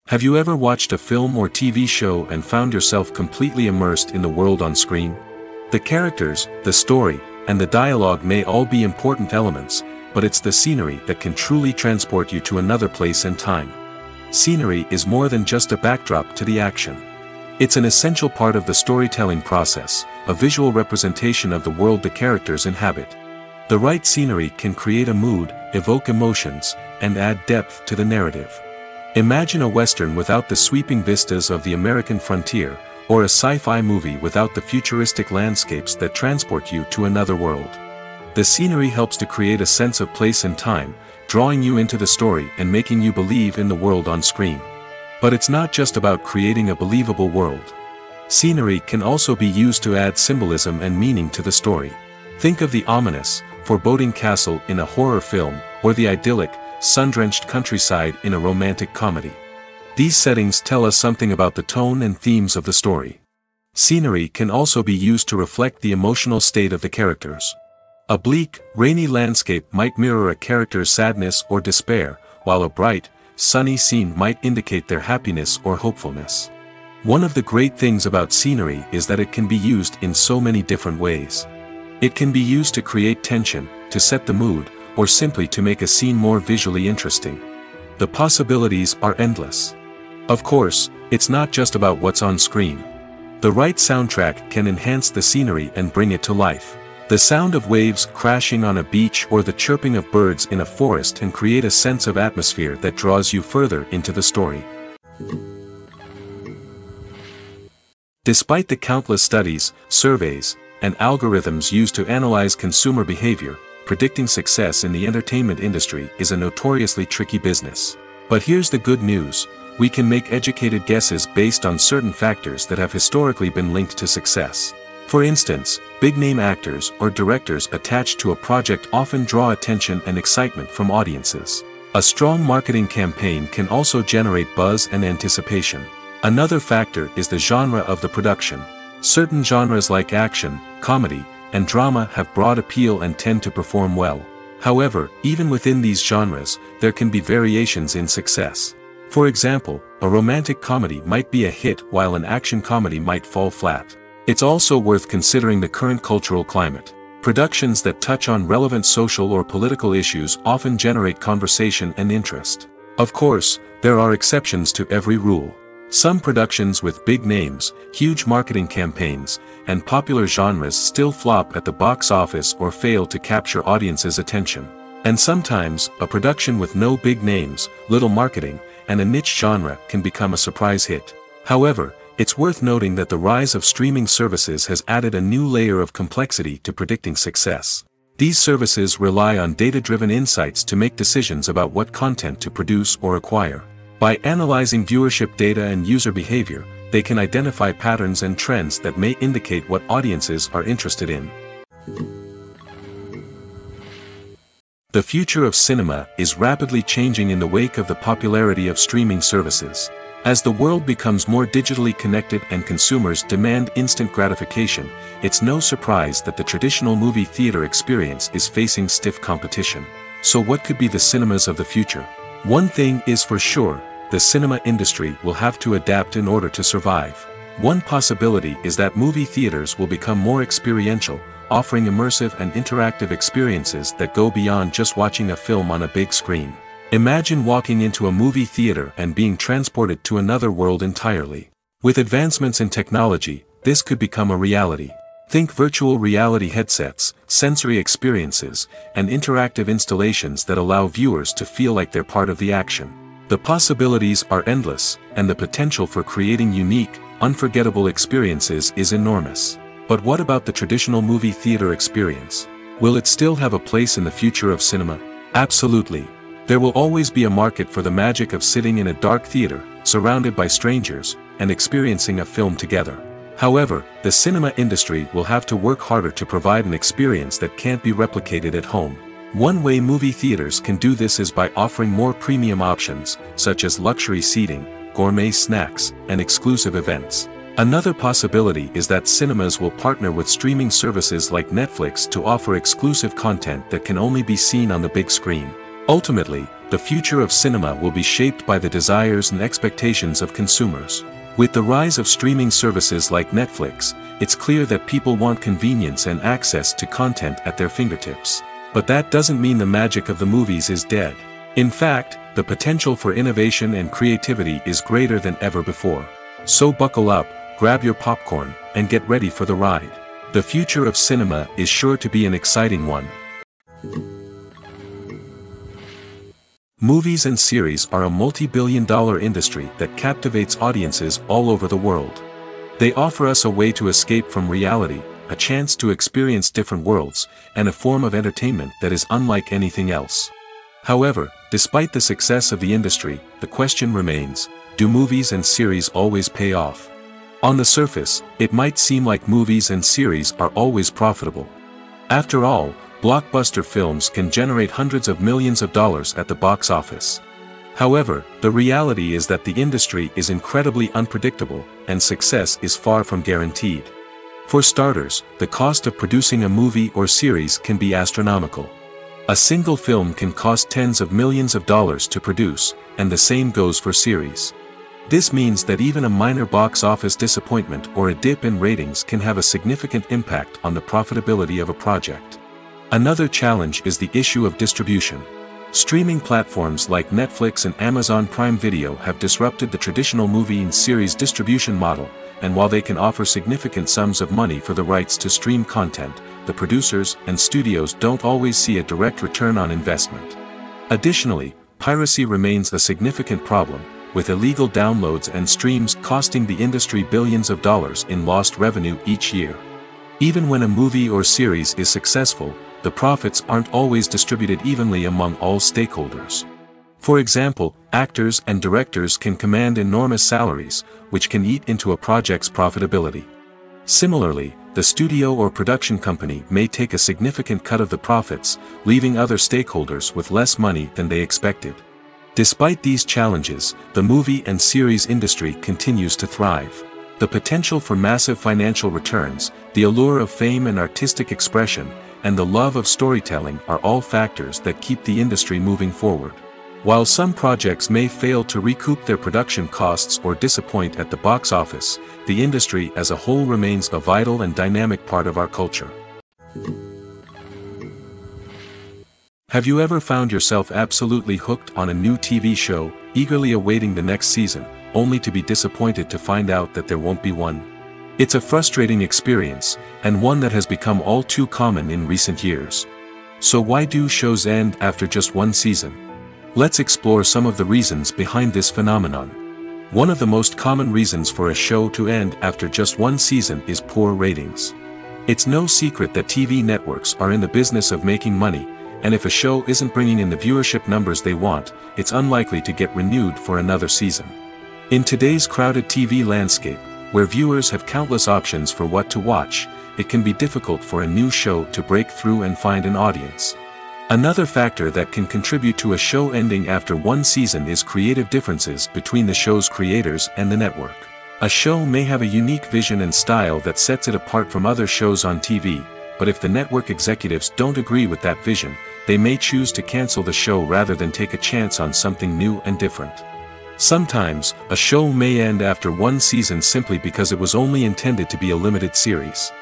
Have you ever watched a film or TV show and found yourself completely immersed in the world on screen? The characters, the story, and the dialogue may all be important elements, but it's the scenery that can truly transport you to another place and time. Scenery is more than just a backdrop to the action. It's an essential part of the storytelling process, a visual representation of the world the characters inhabit. The right scenery can create a mood, evoke emotions, and add depth to the narrative. Imagine a Western without the sweeping vistas of the American frontier, or a sci-fi movie without the futuristic landscapes that transport you to another world. The scenery helps to create a sense of place and time, drawing you into the story and making you believe in the world on screen. But it's not just about creating a believable world. Scenery can also be used to add symbolism and meaning to the story. Think of the ominous, foreboding castle in a horror film, or the idyllic, sun-drenched countryside in a romantic comedy. These settings tell us something about the tone and themes of the story. Scenery can also be used to reflect the emotional state of the characters. A bleak, rainy landscape might mirror a character's sadness or despair, while a bright, sunny scene might indicate their happiness or hopefulness. One of the great things about scenery is that it can be used in so many different ways. It can be used to create tension, to set the mood, or simply to make a scene more visually interesting. The possibilities are endless. Of course, it's not just about what's on screen. The right soundtrack can enhance the scenery and bring it to life. The sound of waves crashing on a beach or the chirping of birds in a forest can create a sense of atmosphere that draws you further into the story. Despite the countless studies, surveys, and algorithms used to analyze consumer behavior, predicting success in the entertainment industry is a notoriously tricky business. But here's the good news: we can make educated guesses based on certain factors that have historically been linked to success. For instance, big-name actors or directors attached to a project often draw attention and excitement from audiences. A strong marketing campaign can also generate buzz and anticipation. Another factor is the genre of the production. Certain genres like action, comedy, and drama have broad appeal and tend to perform well. However, even within these genres, there can be variations in success. For example, a romantic comedy might be a hit while an action comedy might fall flat. It's also worth considering the current cultural climate. Productions that touch on relevant social or political issues often generate conversation and interest. Of course, there are exceptions to every rule. Some productions with big names, huge marketing campaigns, and popular genres still flop at the box office or fail to capture audiences' attention. And sometimes, a production with no big names, little marketing, and a niche genre can become a surprise hit. However, it's worth noting that the rise of streaming services has added a new layer of complexity to predicting success. These services rely on data-driven insights to make decisions about what content to produce or acquire. By analyzing viewership data and user behavior, they can identify patterns and trends that may indicate what audiences are interested in. The future of cinema is rapidly changing in the wake of the popularity of streaming services. As the world becomes more digitally connected and consumers demand instant gratification, it's no surprise that the traditional movie theater experience is facing stiff competition. So what could be the cinemas of the future? One thing is for sure: the cinema industry will have to adapt in order to survive. One possibility is that movie theaters will become more experiential, offering immersive and interactive experiences that go beyond just watching a film on a big screen. Imagine walking into a movie theater and being transported to another world entirely. With advancements in technology, this could become a reality. Think virtual reality headsets, sensory experiences, and interactive installations that allow viewers to feel like they're part of the action. The possibilities are endless, and the potential for creating unique, unforgettable experiences is enormous. But what about the traditional movie theater experience? Will it still have a place in the future of cinema? Absolutely. There will always be a market for the magic of sitting in a dark theater, surrounded by strangers, and experiencing a film together. However, the cinema industry will have to work harder to provide an experience that can't be replicated at home. One way movie theaters can do this is by offering more premium options, such as luxury seating, gourmet snacks, and exclusive events. Another possibility is that cinemas will partner with streaming services like Netflix to offer exclusive content that can only be seen on the big screen. Ultimately, the future of cinema will be shaped by the desires and expectations of consumers. With the rise of streaming services like Netflix, it's clear that people want convenience and access to content at their fingertips. But that doesn't mean the magic of the movies is dead. In fact, the potential for innovation and creativity is greater than ever before. So buckle up, grab your popcorn, and get ready for the ride. The future of cinema is sure to be an exciting one. Movies and series are a multi-billion-dollar industry that captivates audiences all over the world. They offer us a way to escape from reality, a chance to experience different worlds, and a form of entertainment that is unlike anything else. However, despite the success of the industry, the question remains, do movies and series always pay off? On the surface, it might seem like movies and series are always profitable. After all, blockbuster films can generate hundreds of millions of dollars at the box office. However, the reality is that the industry is incredibly unpredictable, and success is far from guaranteed. For starters, the cost of producing a movie or series can be astronomical. A single film can cost tens of millions of dollars to produce, and the same goes for series. This means that even a minor box office disappointment or a dip in ratings can have a significant impact on the profitability of a project. Another challenge is the issue of distribution. Streaming platforms like Netflix and Amazon Prime Video have disrupted the traditional movie and series distribution model, and while they can offer significant sums of money for the rights to stream content, the producers and studios don't always see a direct return on investment. Additionally, piracy remains a significant problem, with illegal downloads and streams costing the industry billions of dollars in lost revenue each year. Even when a movie or series is successful, the profits aren't always distributed evenly among all stakeholders. For example, actors and directors can command enormous salaries, which can eat into a project's profitability. Similarly, the studio or production company may take a significant cut of the profits, leaving other stakeholders with less money than they expected. Despite these challenges, the movie and series industry continues to thrive. The potential for massive financial returns, the allure of fame and artistic expression, and the love of storytelling are all factors that keep the industry moving forward. While some projects may fail to recoup their production costs or disappoint at the box office, the industry as a whole remains a vital and dynamic part of our culture. Have you ever found yourself absolutely hooked on a new TV show, eagerly awaiting the next season, only to be disappointed to find out that there won't be one? It's a frustrating experience, and one that has become all too common in recent years. So why do shows end after just one season? Let's explore some of the reasons behind this phenomenon. One of the most common reasons for a show to end after just one season is poor ratings. It's no secret that TV networks are in the business of making money, and if a show isn't bringing in the viewership numbers they want, it's unlikely to get renewed for another season. In today's crowded TV landscape, where viewers have countless options for what to watch, it can be difficult for a new show to break through and find an audience. Another factor that can contribute to a show ending after one season is creative differences between the show's creators and the network. A show may have a unique vision and style that sets it apart from other shows on TV, but if the network executives don't agree with that vision, they may choose to cancel the show rather than take a chance on something new and different. Sometimes, a show may end after one season simply because it was only intended to be a limited series.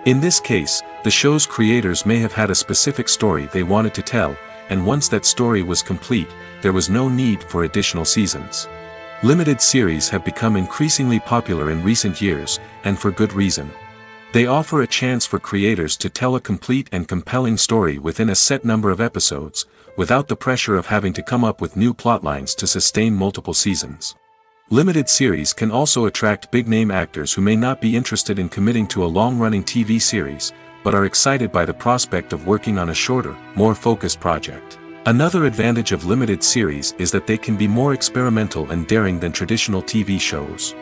In this case, the show's creators may have had a specific story they wanted to tell, and once that story was complete, there was no need for additional seasons. Limited series have become increasingly popular in recent years, and for good reason. They offer a chance for creators to tell a complete and compelling story within a set number of episodes, without the pressure of having to come up with new plotlines to sustain multiple seasons. Limited series can also attract big-name actors who may not be interested in committing to a long-running TV series, but are excited by the prospect of working on a shorter, more focused project. Another advantage of limited series is that they can be more experimental and daring than traditional TV shows.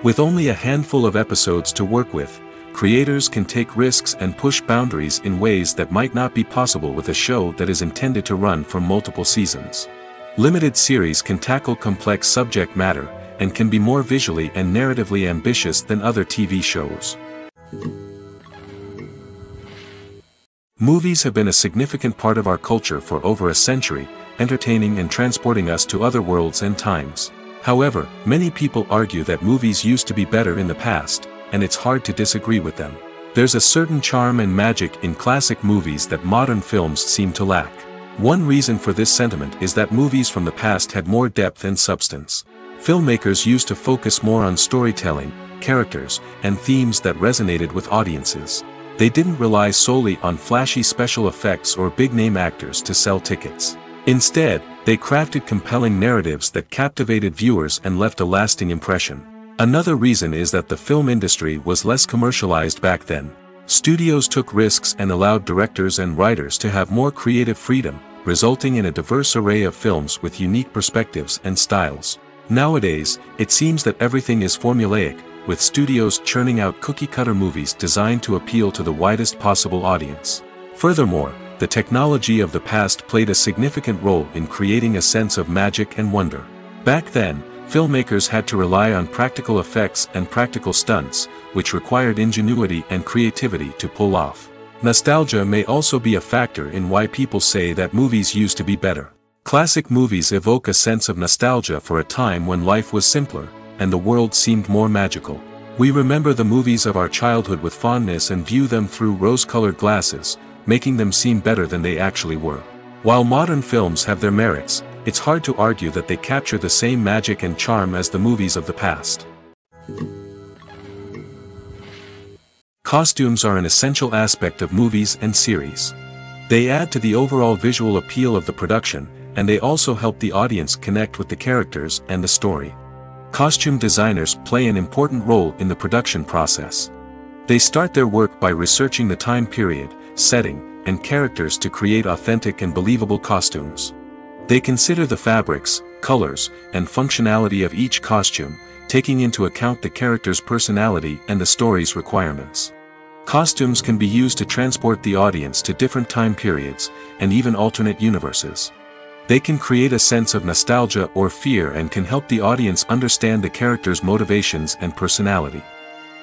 With only a handful of episodes to work with, creators can take risks and push boundaries in ways that might not be possible with a show that is intended to run for multiple seasons. Limited series can tackle complex subject matter, and can be more visually and narratively ambitious than other TV shows. Movies have been a significant part of our culture for over a century, entertaining and transporting us to other worlds and times. However, many people argue that movies used to be better in the past, and it's hard to disagree with them. There's a certain charm and magic in classic movies that modern films seem to lack. One reason for this sentiment is that movies from the past had more depth and substance. Filmmakers used to focus more on storytelling, characters, and themes that resonated with audiences. They didn't rely solely on flashy special effects or big-name actors to sell tickets. Instead, they crafted compelling narratives that captivated viewers and left a lasting impression. Another reason is that the film industry was less commercialized back then. Studios took risks and allowed directors and writers to have more creative freedom, resulting in a diverse array of films with unique perspectives and styles. Nowadays, it seems that everything is formulaic, with studios churning out cookie-cutter movies designed to appeal to the widest possible audience. Furthermore, the technology of the past played a significant role in creating a sense of magic and wonder. Back then, filmmakers had to rely on practical effects and practical stunts, which required ingenuity and creativity to pull off. Nostalgia may also be a factor in why people say that movies used to be better. Classic movies evoke a sense of nostalgia for a time when life was simpler, and the world seemed more magical. We remember the movies of our childhood with fondness and view them through rose-colored glasses, making them seem better than they actually were. While modern films have their merits, it's hard to argue that they capture the same magic and charm as the movies of the past. Costumes are an essential aspect of movies and series. They add to the overall visual appeal of the production, and they also help the audience connect with the characters and the story. Costume designers play an important role in the production process. They start their work by researching the time period, setting, and characters to create authentic and believable costumes. They consider the fabrics, colors, and functionality of each costume, taking into account the character's personality and the story's requirements. Costumes can be used to transport the audience to different time periods, and even alternate universes. They can create a sense of nostalgia or fear and can help the audience understand the character's motivations and personality.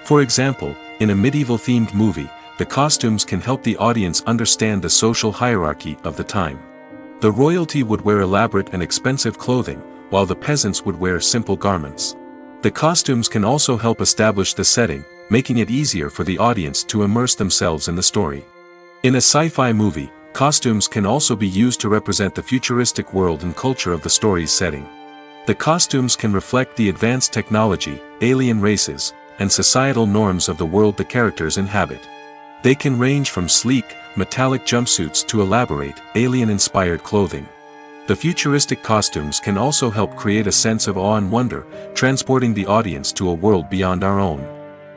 For example, in a medieval-themed movie, the costumes can help the audience understand the social hierarchy of the time. The royalty would wear elaborate and expensive clothing, while the peasants would wear simple garments. The costumes can also help establish the setting, making it easier for the audience to immerse themselves in the story. In a sci-fi movie, costumes can also be used to represent the futuristic world and culture of the story's setting. The costumes can reflect the advanced technology, alien races, and societal norms of the world the characters inhabit. They can range from sleek, metallic jumpsuits to elaborate, alien-inspired clothing. The futuristic costumes can also help create a sense of awe and wonder, transporting the audience to a world beyond our own.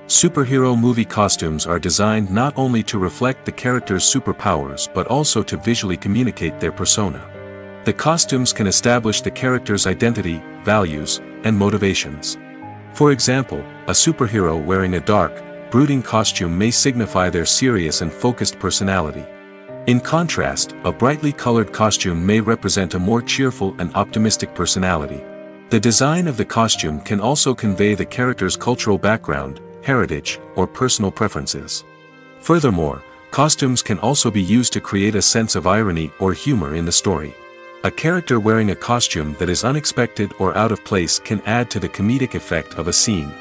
Superhero movie costumes are designed not only to reflect the character's superpowers but also to visually communicate their persona. The costumes can establish the character's identity, values, and motivations. For example, a superhero wearing a dark, brooding costume may signify their serious and focused personality. In contrast, a brightly colored costume may represent a more cheerful and optimistic personality. The design of the costume can also convey the character's cultural background, heritage, or personal preferences. Furthermore, costumes can also be used to create a sense of irony or humor in the story. A character wearing a costume that is unexpected or out of place can add to the comedic effect of a scene.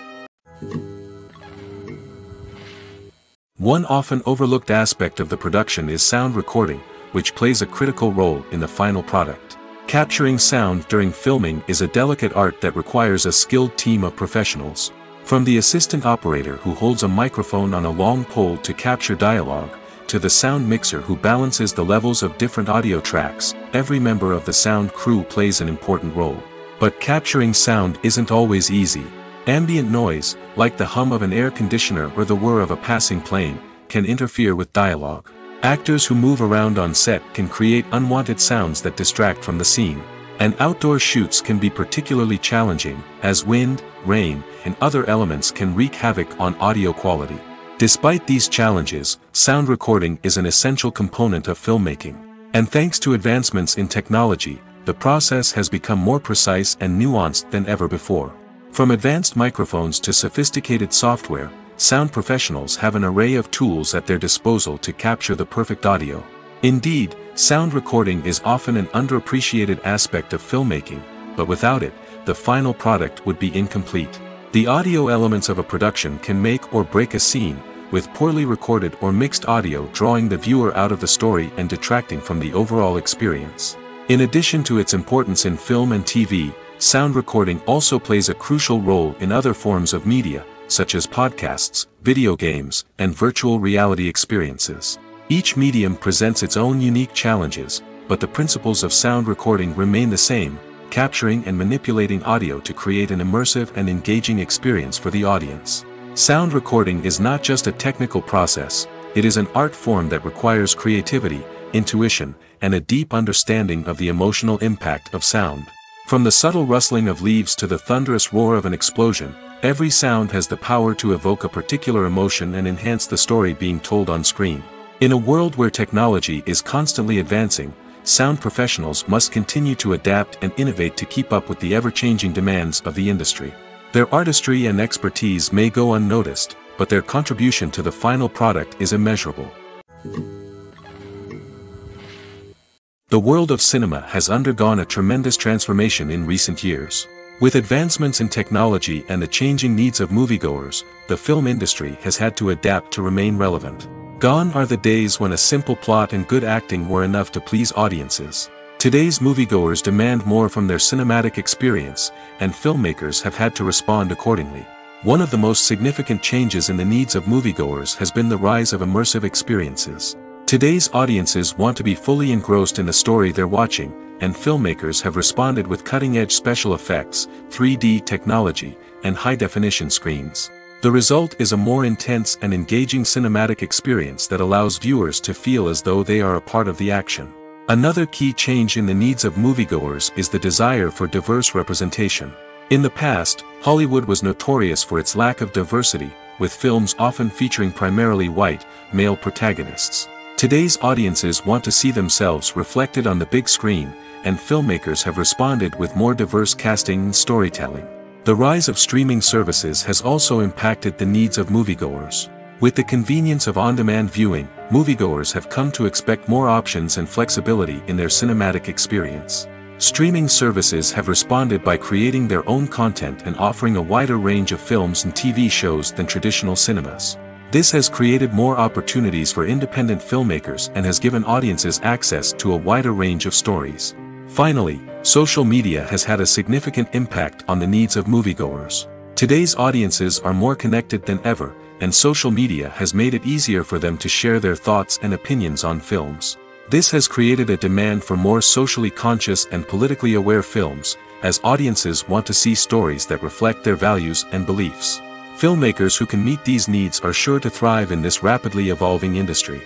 One often overlooked aspect of the production is sound recording, which plays a critical role in the final product. Capturing sound during filming is a delicate art that requires a skilled team of professionals. From the assistant operator who holds a microphone on a long pole to capture dialogue, to the sound mixer who balances the levels of different audio tracks, every member of the sound crew plays an important role. But capturing sound isn't always easy. Ambient noise, like the hum of an air conditioner or the whir of a passing plane, can interfere with dialogue. Actors who move around on set can create unwanted sounds that distract from the scene. And outdoor shoots can be particularly challenging, as wind, rain, and other elements can wreak havoc on audio quality. Despite these challenges, sound recording is an essential component of filmmaking. And thanks to advancements in technology, the process has become more precise and nuanced than ever before. From advanced microphones to sophisticated software, sound professionals have an array of tools at their disposal to capture the perfect audio. Indeed, sound recording is often an underappreciated aspect of filmmaking, but without it, the final product would be incomplete. The audio elements of a production can make or break a scene, with poorly recorded or mixed audio drawing the viewer out of the story and detracting from the overall experience. In addition to its importance in film and TV, sound recording also plays a crucial role in other forms of media, such as podcasts, video games, and virtual reality experiences. Each medium presents its own unique challenges, but the principles of sound recording remain the same, capturing and manipulating audio to create an immersive and engaging experience for the audience. Sound recording is not just a technical process, it is an art form that requires creativity, intuition, and a deep understanding of the emotional impact of sound. From the subtle rustling of leaves to the thunderous roar of an explosion, every sound has the power to evoke a particular emotion and enhance the story being told on screen. In a world where technology is constantly advancing, sound professionals must continue to adapt and innovate to keep up with the ever-changing demands of the industry. Their artistry and expertise may go unnoticed, but their contribution to the final product is immeasurable. The world of cinema has undergone a tremendous transformation in recent years. With advancements in technology and the changing needs of moviegoers, the film industry has had to adapt to remain relevant. Gone are the days when a simple plot and good acting were enough to please audiences. Today's moviegoers demand more from their cinematic experience, and filmmakers have had to respond accordingly. One of the most significant changes in the needs of moviegoers has been the rise of immersive experiences. Today's audiences want to be fully engrossed in the story they're watching, and filmmakers have responded with cutting-edge special effects, 3D technology, and high-definition screens. The result is a more intense and engaging cinematic experience that allows viewers to feel as though they are a part of the action. Another key change in the needs of moviegoers is the desire for diverse representation. In the past, Hollywood was notorious for its lack of diversity, with films often featuring primarily white, male protagonists. Today's audiences want to see themselves reflected on the big screen, and filmmakers have responded with more diverse casting and storytelling. The rise of streaming services has also impacted the needs of moviegoers. With the convenience of on-demand viewing, moviegoers have come to expect more options and flexibility in their cinematic experience. Streaming services have responded by creating their own content and offering a wider range of films and TV shows than traditional cinemas. This has created more opportunities for independent filmmakers and has given audiences access to a wider range of stories. Finally, social media has had a significant impact on the needs of moviegoers. Today's audiences are more connected than ever, and social media has made it easier for them to share their thoughts and opinions on films. This has created a demand for more socially conscious and politically aware films, as audiences want to see stories that reflect their values and beliefs. Filmmakers who can meet these needs are sure to thrive in this rapidly evolving industry.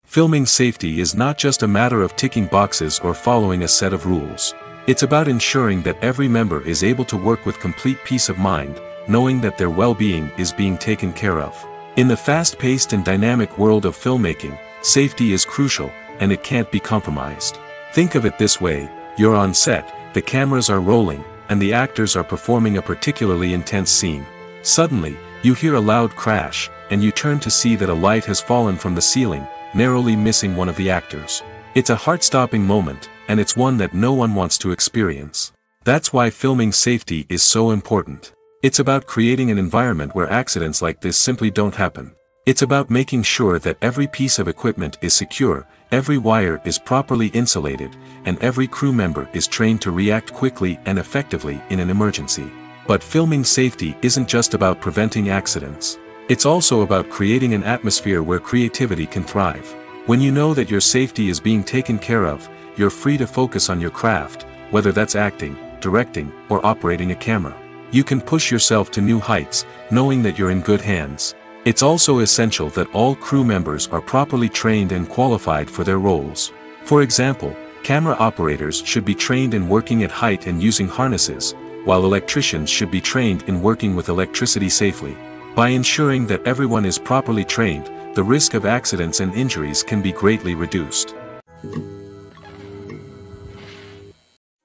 Filming safety is not just a matter of ticking boxes or following a set of rules. It's about ensuring that every member is able to work with complete peace of mind, knowing that their well-being is being taken care of. In the fast-paced and dynamic world of filmmaking, safety is crucial, and it can't be compromised. Think of it this way: you're on set, the cameras are rolling, and the actors are performing a particularly intense scene. Suddenly, you hear a loud crash, and you turn to see that a light has fallen from the ceiling, narrowly missing one of the actors. It's a heart-stopping moment, and it's one that no one wants to experience. That's why filming safety is so important. It's about creating an environment where accidents like this simply don't happen. It's about making sure that every piece of equipment is secure, every wire is properly insulated, and every crew member is trained to react quickly and effectively in an emergency. But filming safety isn't just about preventing accidents. It's also about creating an atmosphere where creativity can thrive. When you know that your safety is being taken care of, you're free to focus on your craft, whether that's acting, directing, or operating a camera. You can push yourself to new heights, knowing that you're in good hands. It's also essential that all crew members are properly trained and qualified for their roles. For example, camera operators should be trained in working at height and using harnesses, while electricians should be trained in working with electricity safely. By ensuring that everyone is properly trained, the risk of accidents and injuries can be greatly reduced.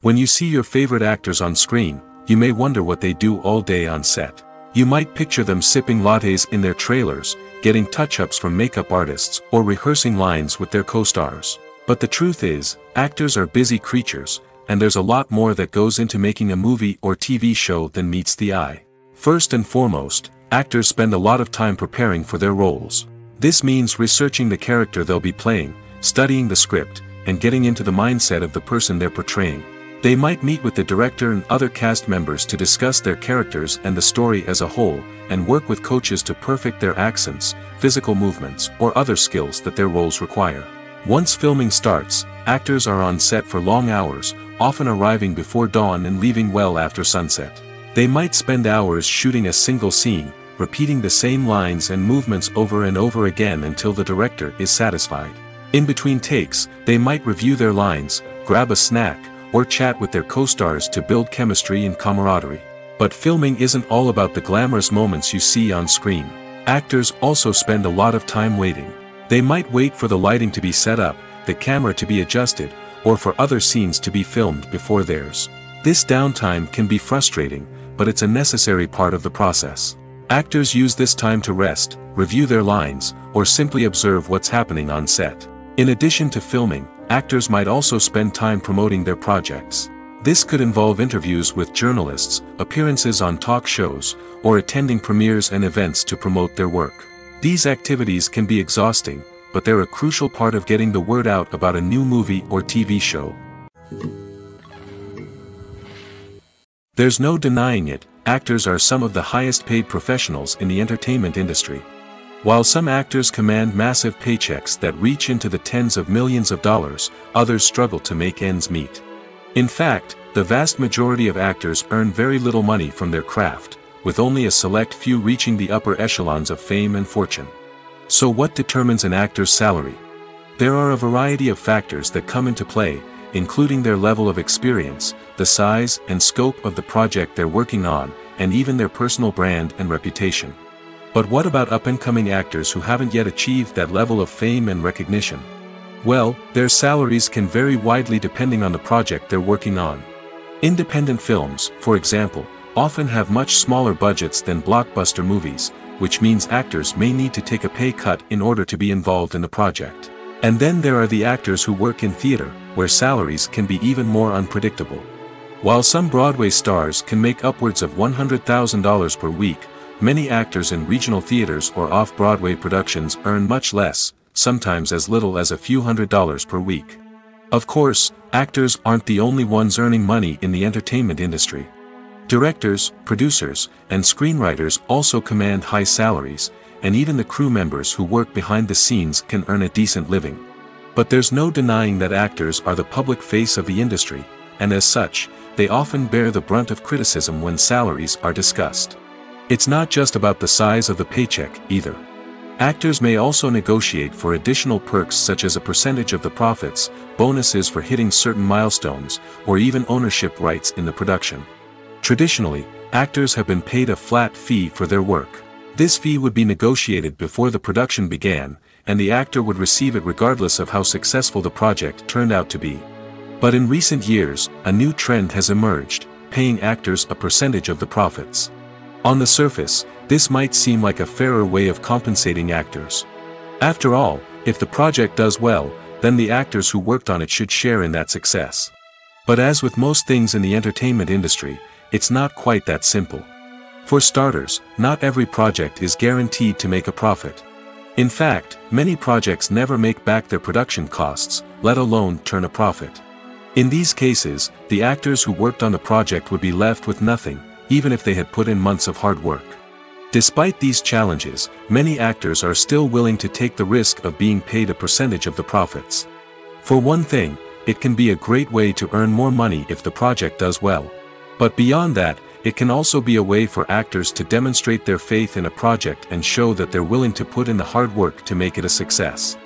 When you see your favorite actors on screen, you may wonder what they do all day on set. You might picture them sipping lattes in their trailers, getting touch-ups from makeup artists, or rehearsing lines with their co-stars. But the truth is, actors are busy creatures, and there's a lot more that goes into making a movie or TV show than meets the eye. First and foremost, actors spend a lot of time preparing for their roles. This means researching the character they'll be playing, studying the script, and getting into the mindset of the person they're portraying. They might meet with the director and other cast members to discuss their characters and the story as a whole, and work with coaches to perfect their accents, physical movements, or other skills that their roles require. Once filming starts, actors are on set for long hours, often arriving before dawn and leaving well after sunset. They might spend hours shooting a single scene, repeating the same lines and movements over and over again until the director is satisfied. In between takes, they might review their lines, grab a snack, or chat with their co-stars to build chemistry and camaraderie. But filming isn't all about the glamorous moments you see on screen. Actors also spend a lot of time waiting. They might wait for the lighting to be set up, the camera to be adjusted, or for other scenes to be filmed before theirs. This downtime can be frustrating, but it's a necessary part of the process. Actors use this time to rest, review their lines, or simply observe what's happening on set. In addition to filming, actors might also spend time promoting their projects. This could involve interviews with journalists, appearances on talk shows, or attending premieres and events to promote their work. These activities can be exhausting, but they're a crucial part of getting the word out about a new movie or TV show. There's no denying it, actors are some of the highest paid professionals in the entertainment industry. While some actors command massive paychecks that reach into the tens of millions of dollars, others struggle to make ends meet. In fact, the vast majority of actors earn very little money from their craft, with only a select few reaching the upper echelons of fame and fortune. So what determines an actor's salary? There are a variety of factors that come into play, including their level of experience, the size and scope of the project they're working on, and even their personal brand and reputation. But what about up-and-coming actors who haven't yet achieved that level of fame and recognition? Well, their salaries can vary widely depending on the project they're working on. Independent films, for example, often have much smaller budgets than blockbuster movies, which means actors may need to take a pay cut in order to be involved in the project. And then there are the actors who work in theater, where salaries can be even more unpredictable. While some Broadway stars can make upwards of $100,000 per week, many actors in regional theaters or off-Broadway productions earn much less, sometimes as little as a few $100s per week. Of course, actors aren't the only ones earning money in the entertainment industry. Directors, producers, and screenwriters also command high salaries, and even the crew members who work behind the scenes can earn a decent living. But there's no denying that actors are the public face of the industry, and as such, they often bear the brunt of criticism when salaries are discussed. It's not just about the size of the paycheck, either. Actors may also negotiate for additional perks such as a percentage of the profits, bonuses for hitting certain milestones, or even ownership rights in the production. Traditionally, actors have been paid a flat fee for their work. This fee would be negotiated before the production began, and the actor would receive it regardless of how successful the project turned out to be. But in recent years, a new trend has emerged, paying actors a percentage of the profits. On the surface, this might seem like a fairer way of compensating actors. After all, if the project does well, then the actors who worked on it should share in that success. But as with most things in the entertainment industry, it's not quite that simple. For starters, not every project is guaranteed to make a profit. In fact, many projects never make back their production costs, let alone turn a profit. In these cases, the actors who worked on the project would be left with nothing, even if they had put in months of hard work. Despite these challenges, many actors are still willing to take the risk of being paid a percentage of the profits. For one thing, it can be a great way to earn more money if the project does well. But beyond that, it can also be a way for actors to demonstrate their faith in a project and show that they're willing to put in the hard work to make it a success.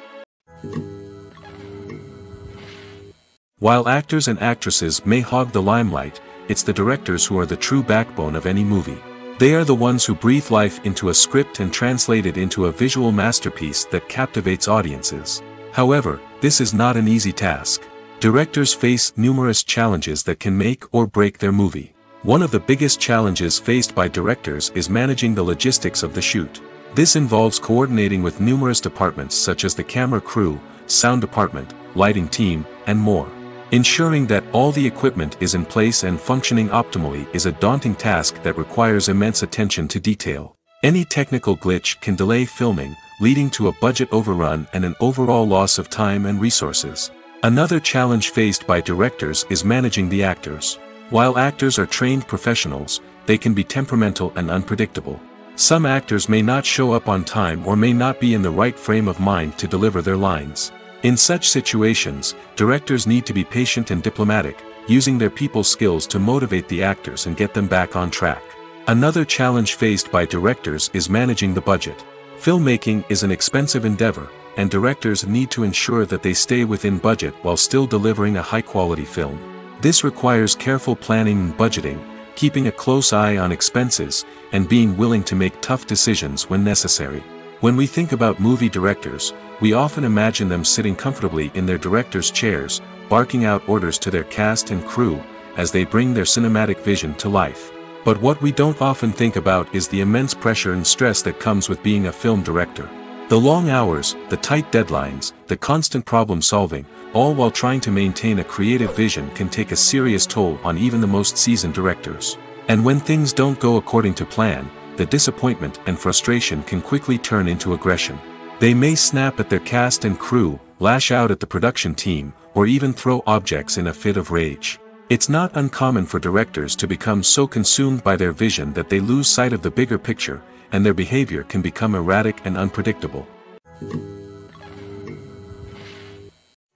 While actors and actresses may hog the limelight, it's the directors who are the true backbone of any movie. They are the ones who breathe life into a script and translate it into a visual masterpiece that captivates audiences. However, this is not an easy task. Directors face numerous challenges that can make or break their movie. One of the biggest challenges faced by directors is managing the logistics of the shoot. This involves coordinating with numerous departments such as the camera crew, sound department, lighting team, and more. Ensuring that all the equipment is in place and functioning optimally is a daunting task that requires immense attention to detail. Any technical glitch can delay filming, leading to a budget overrun and an overall loss of time and resources. Another challenge faced by directors is managing the actors. While actors are trained professionals, they can be temperamental and unpredictable. Some actors may not show up on time or may not be in the right frame of mind to deliver their lines. In such situations, directors need to be patient and diplomatic, using their people skills to motivate the actors and get them back on track. Another challenge faced by directors is managing the budget. Filmmaking is an expensive endeavor, and directors need to ensure that they stay within budget while still delivering a high-quality film. This requires careful planning and budgeting, keeping a close eye on expenses, and being willing to make tough decisions when necessary. When we think about movie directors, we often imagine them sitting comfortably in their director's chairs, barking out orders to their cast and crew, as they bring their cinematic vision to life. But what we don't often think about is the immense pressure and stress that comes with being a film director. The long hours, the tight deadlines, the constant problem solving, all while trying to maintain a creative vision can take a serious toll on even the most seasoned directors. And when things don't go according to plan, the disappointment and frustration can quickly turn into aggression. They may snap at their cast and crew, lash out at the production team, or even throw objects in a fit of rage. It's not uncommon for directors to become so consumed by their vision that they lose sight of the bigger picture, and their behavior can become erratic and unpredictable.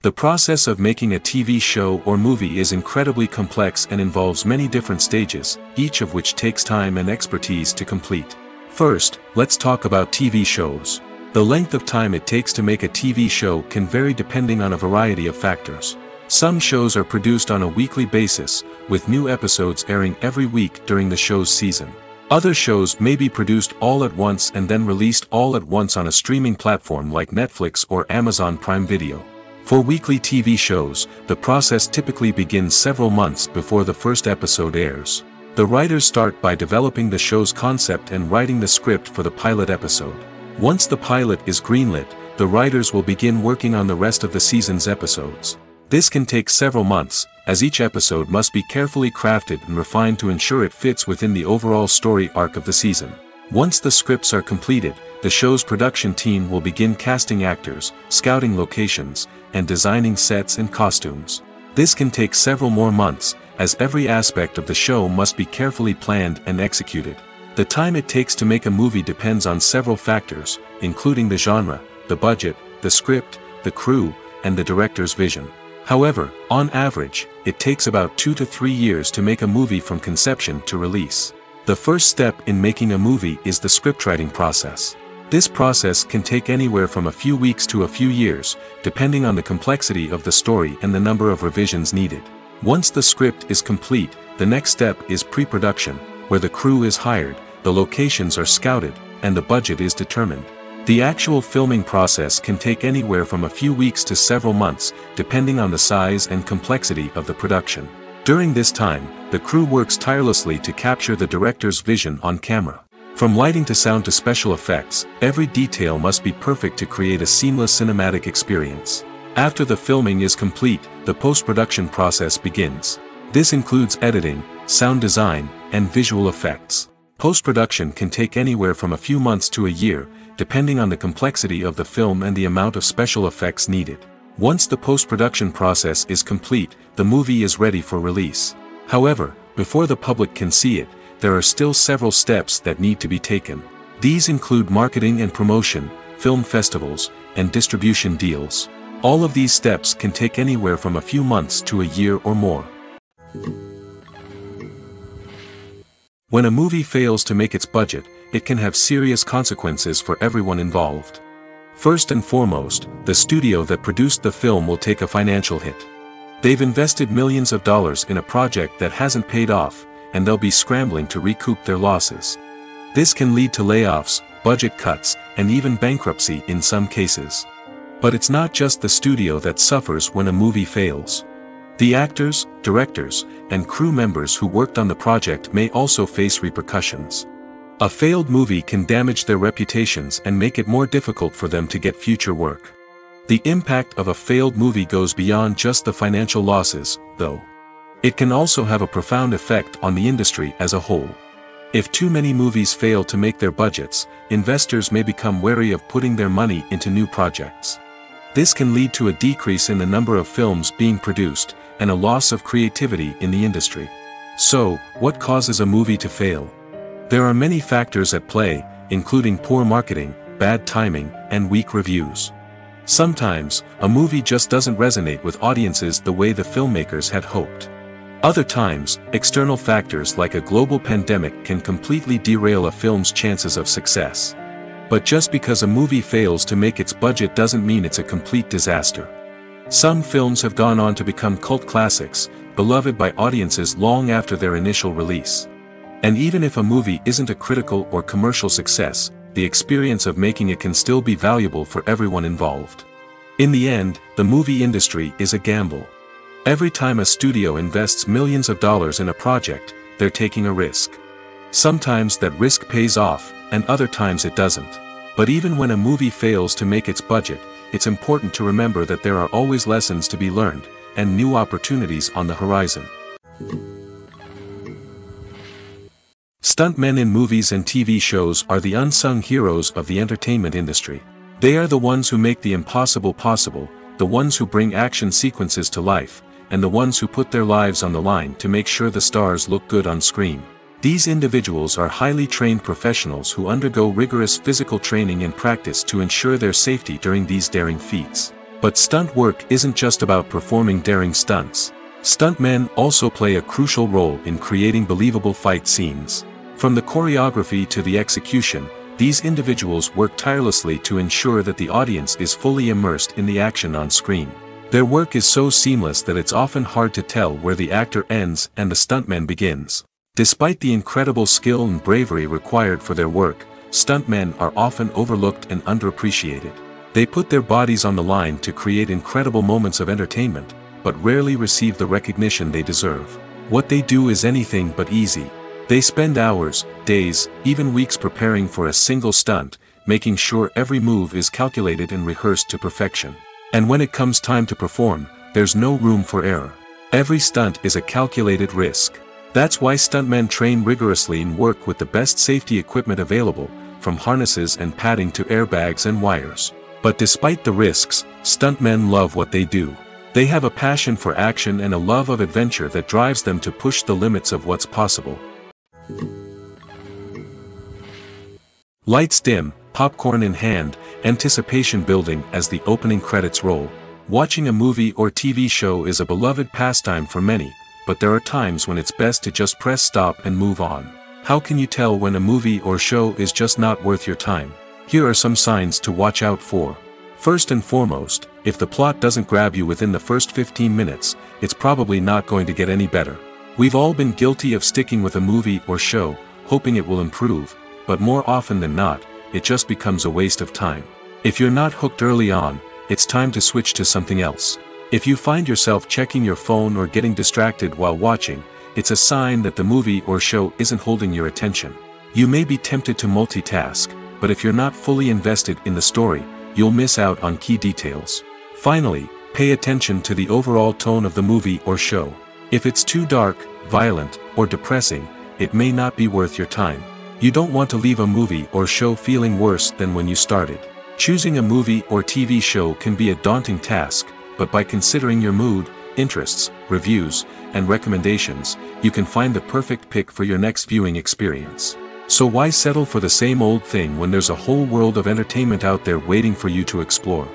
The process of making a TV show or movie is incredibly complex and involves many different stages, each of which takes time and expertise to complete. First, let's talk about TV shows. The length of time it takes to make a TV show can vary depending on a variety of factors. Some shows are produced on a weekly basis, with new episodes airing every week during the show's season. Other shows may be produced all at once and then released all at once on a streaming platform like Netflix or Amazon Prime Video. For weekly TV shows, the process typically begins several months before the first episode airs. The writers start by developing the show's concept and writing the script for the pilot episode. Once the pilot is greenlit, the writers will begin working on the rest of the season's episodes. This can take several months, as each episode must be carefully crafted and refined to ensure it fits within the overall story arc of the season. Once the scripts are completed, the show's production team will begin casting actors, scouting locations, and designing sets and costumes. This can take several more months, as every aspect of the show must be carefully planned and executed. The time it takes to make a movie depends on several factors, including the genre, the budget, the script, the crew, and the director's vision. However, on average, it takes about 2 to 3 years to make a movie from conception to release. The first step in making a movie is the scriptwriting process. This process can take anywhere from a few weeks to a few years, depending on the complexity of the story and the number of revisions needed. Once the script is complete, the next step is pre-production, where the crew is hired, the locations are scouted, and the budget is determined. The actual filming process can take anywhere from a few weeks to several months, depending on the size and complexity of the production. During this time, the crew works tirelessly to capture the director's vision on camera. From lighting to sound to special effects, every detail must be perfect to create a seamless cinematic experience. After the filming is complete, the post-production process begins. This includes editing, sound design, and visual effects. Post-production can take anywhere from a few months to a year, depending on the complexity of the film and the amount of special effects needed. Once the post-production process is complete, the movie is ready for release. However, before the public can see it, there are still several steps that need to be taken. These include marketing and promotion, film festivals, and distribution deals. All of these steps can take anywhere from a few months to a year or more. When a movie fails to make its budget, it can have serious consequences for everyone involved. First and foremost, the studio that produced the film will take a financial hit. They've invested millions of dollars in a project that hasn't paid off, and they'll be scrambling to recoup their losses. This can lead to layoffs, budget cuts, and even bankruptcy in some cases. But it's not just the studio that suffers when a movie fails. The actors, directors, and crew members who worked on the project may also face repercussions. A failed movie can damage their reputations and make it more difficult for them to get future work. The impact of a failed movie goes beyond just the financial losses, though. It can also have a profound effect on the industry as a whole. If too many movies fail to make their budgets, investors may become wary of putting their money into new projects. This can lead to a decrease in the number of films being produced, and a loss of creativity in the industry. So, what causes a movie to fail? There are many factors at play, including poor marketing, bad timing, and weak reviews. Sometimes, a movie just doesn't resonate with audiences the way the filmmakers had hoped. Other times, external factors like a global pandemic can completely derail a film's chances of success. But just because a movie fails to make its budget doesn't mean it's a complete disaster. Some films have gone on to become cult classics, beloved by audiences long after their initial release. And even if a movie isn't a critical or commercial success, the experience of making it can still be valuable for everyone involved. In the end, the movie industry is a gamble. Every time a studio invests millions of dollars in a project, they're taking a risk. Sometimes that risk pays off, and other times it doesn't. But even when a movie fails to make its budget, it's important to remember that there are always lessons to be learned, and new opportunities on the horizon. Stuntmen in movies and TV shows are the unsung heroes of the entertainment industry. They are the ones who make the impossible possible, the ones who bring action sequences to life, and the ones who put their lives on the line to make sure the stars look good on screen. These individuals are highly trained professionals who undergo rigorous physical training and practice to ensure their safety during these daring feats. But stunt work isn't just about performing daring stunts. Stuntmen also play a crucial role in creating believable fight scenes. From the choreography to the execution, these individuals work tirelessly to ensure that the audience is fully immersed in the action on screen. Their work is so seamless that it's often hard to tell where the actor ends and the stuntman begins. Despite the incredible skill and bravery required for their work, stuntmen are often overlooked and underappreciated. They put their bodies on the line to create incredible moments of entertainment, but rarely receive the recognition they deserve. What they do is anything but easy. They spend hours, days, even weeks preparing for a single stunt, making sure every move is calculated and rehearsed to perfection. And when it comes time to perform, there's no room for error. Every stunt is a calculated risk. That's why stuntmen train rigorously and work with the best safety equipment available, from harnesses and padding to airbags and wires. But despite the risks, stuntmen love what they do. They have a passion for action and a love of adventure that drives them to push the limits of what's possible. Lights dim, popcorn in hand, anticipation building as the opening credits roll. Watching a movie or TV show is a beloved pastime for many, but there are times when it's best to just press stop and move on. How can you tell when a movie or show is just not worth your time? Here are some signs to watch out for. First and foremost, if the plot doesn't grab you within the first 15 minutes, it's probably not going to get any better. We've all been guilty of sticking with a movie or show, hoping it will improve, but more often than not, it just becomes a waste of time. If you're not hooked early on, it's time to switch to something else. If you find yourself checking your phone or getting distracted while watching, it's a sign that the movie or show isn't holding your attention. You may be tempted to multitask, but if you're not fully invested in the story, you'll miss out on key details. Finally, pay attention to the overall tone of the movie or show. If it's too dark, violent, or depressing, it may not be worth your time. You don't want to leave a movie or show feeling worse than when you started. Choosing a movie or TV show can be a daunting task, but by considering your mood, interests, reviews, and recommendations, you can find the perfect pick for your next viewing experience. So why settle for the same old thing when there's a whole world of entertainment out there waiting for you to explore?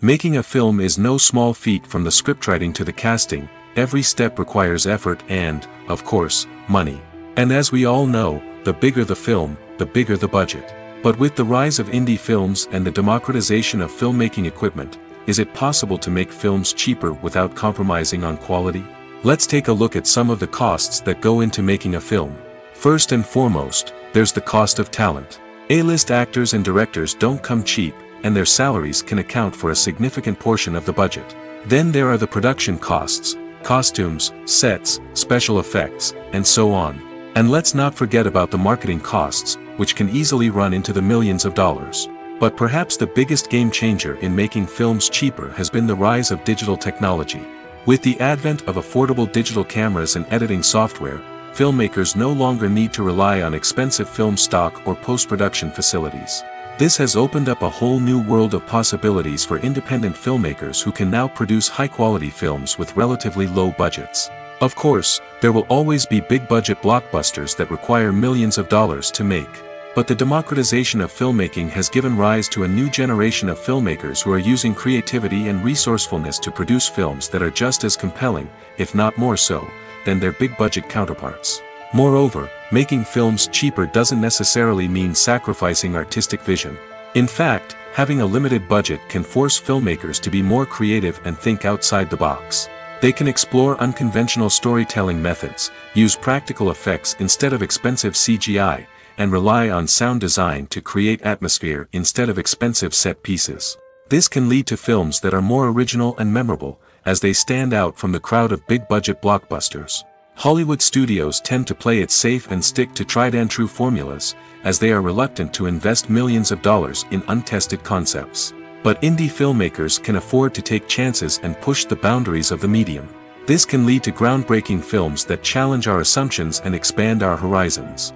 Making a film is no small feat. From the scriptwriting to the casting, every step requires effort and, of course, money. And as we all know, the bigger the film, the bigger the budget. But with the rise of indie films and the democratization of filmmaking equipment, is it possible to make films cheaper without compromising on quality? Let's take a look at some of the costs that go into making a film. First and foremost, there's the cost of talent. A-list actors and directors don't come cheap, and their salaries can account for a significant portion of the budget. Then there are the production costs, costumes, sets, special effects, and so on. And let's not forget about the marketing costs, which can easily run into the millions of dollars. But perhaps the biggest game changer in making films cheaper has been the rise of digital technology. With the advent of affordable digital cameras and editing software, filmmakers no longer need to rely on expensive film stock or post-production facilities. This has opened up a whole new world of possibilities for independent filmmakers who can now produce high-quality films with relatively low budgets. Of course, there will always be big-budget blockbusters that require millions of dollars to make. But the democratization of filmmaking has given rise to a new generation of filmmakers who are using creativity and resourcefulness to produce films that are just as compelling, if not more so, than their big-budget counterparts. Moreover, making films cheaper doesn't necessarily mean sacrificing artistic vision. In fact, having a limited budget can force filmmakers to be more creative and think outside the box. They can explore unconventional storytelling methods, use practical effects instead of expensive CGI, and rely on sound design to create atmosphere instead of expensive set pieces. This can lead to films that are more original and memorable, as they stand out from the crowd of big-budget blockbusters. Hollywood studios tend to play it safe and stick to tried-and-true formulas, as they are reluctant to invest millions of dollars in untested concepts. But indie filmmakers can afford to take chances and push the boundaries of the medium. This can lead to groundbreaking films that challenge our assumptions and expand our horizons.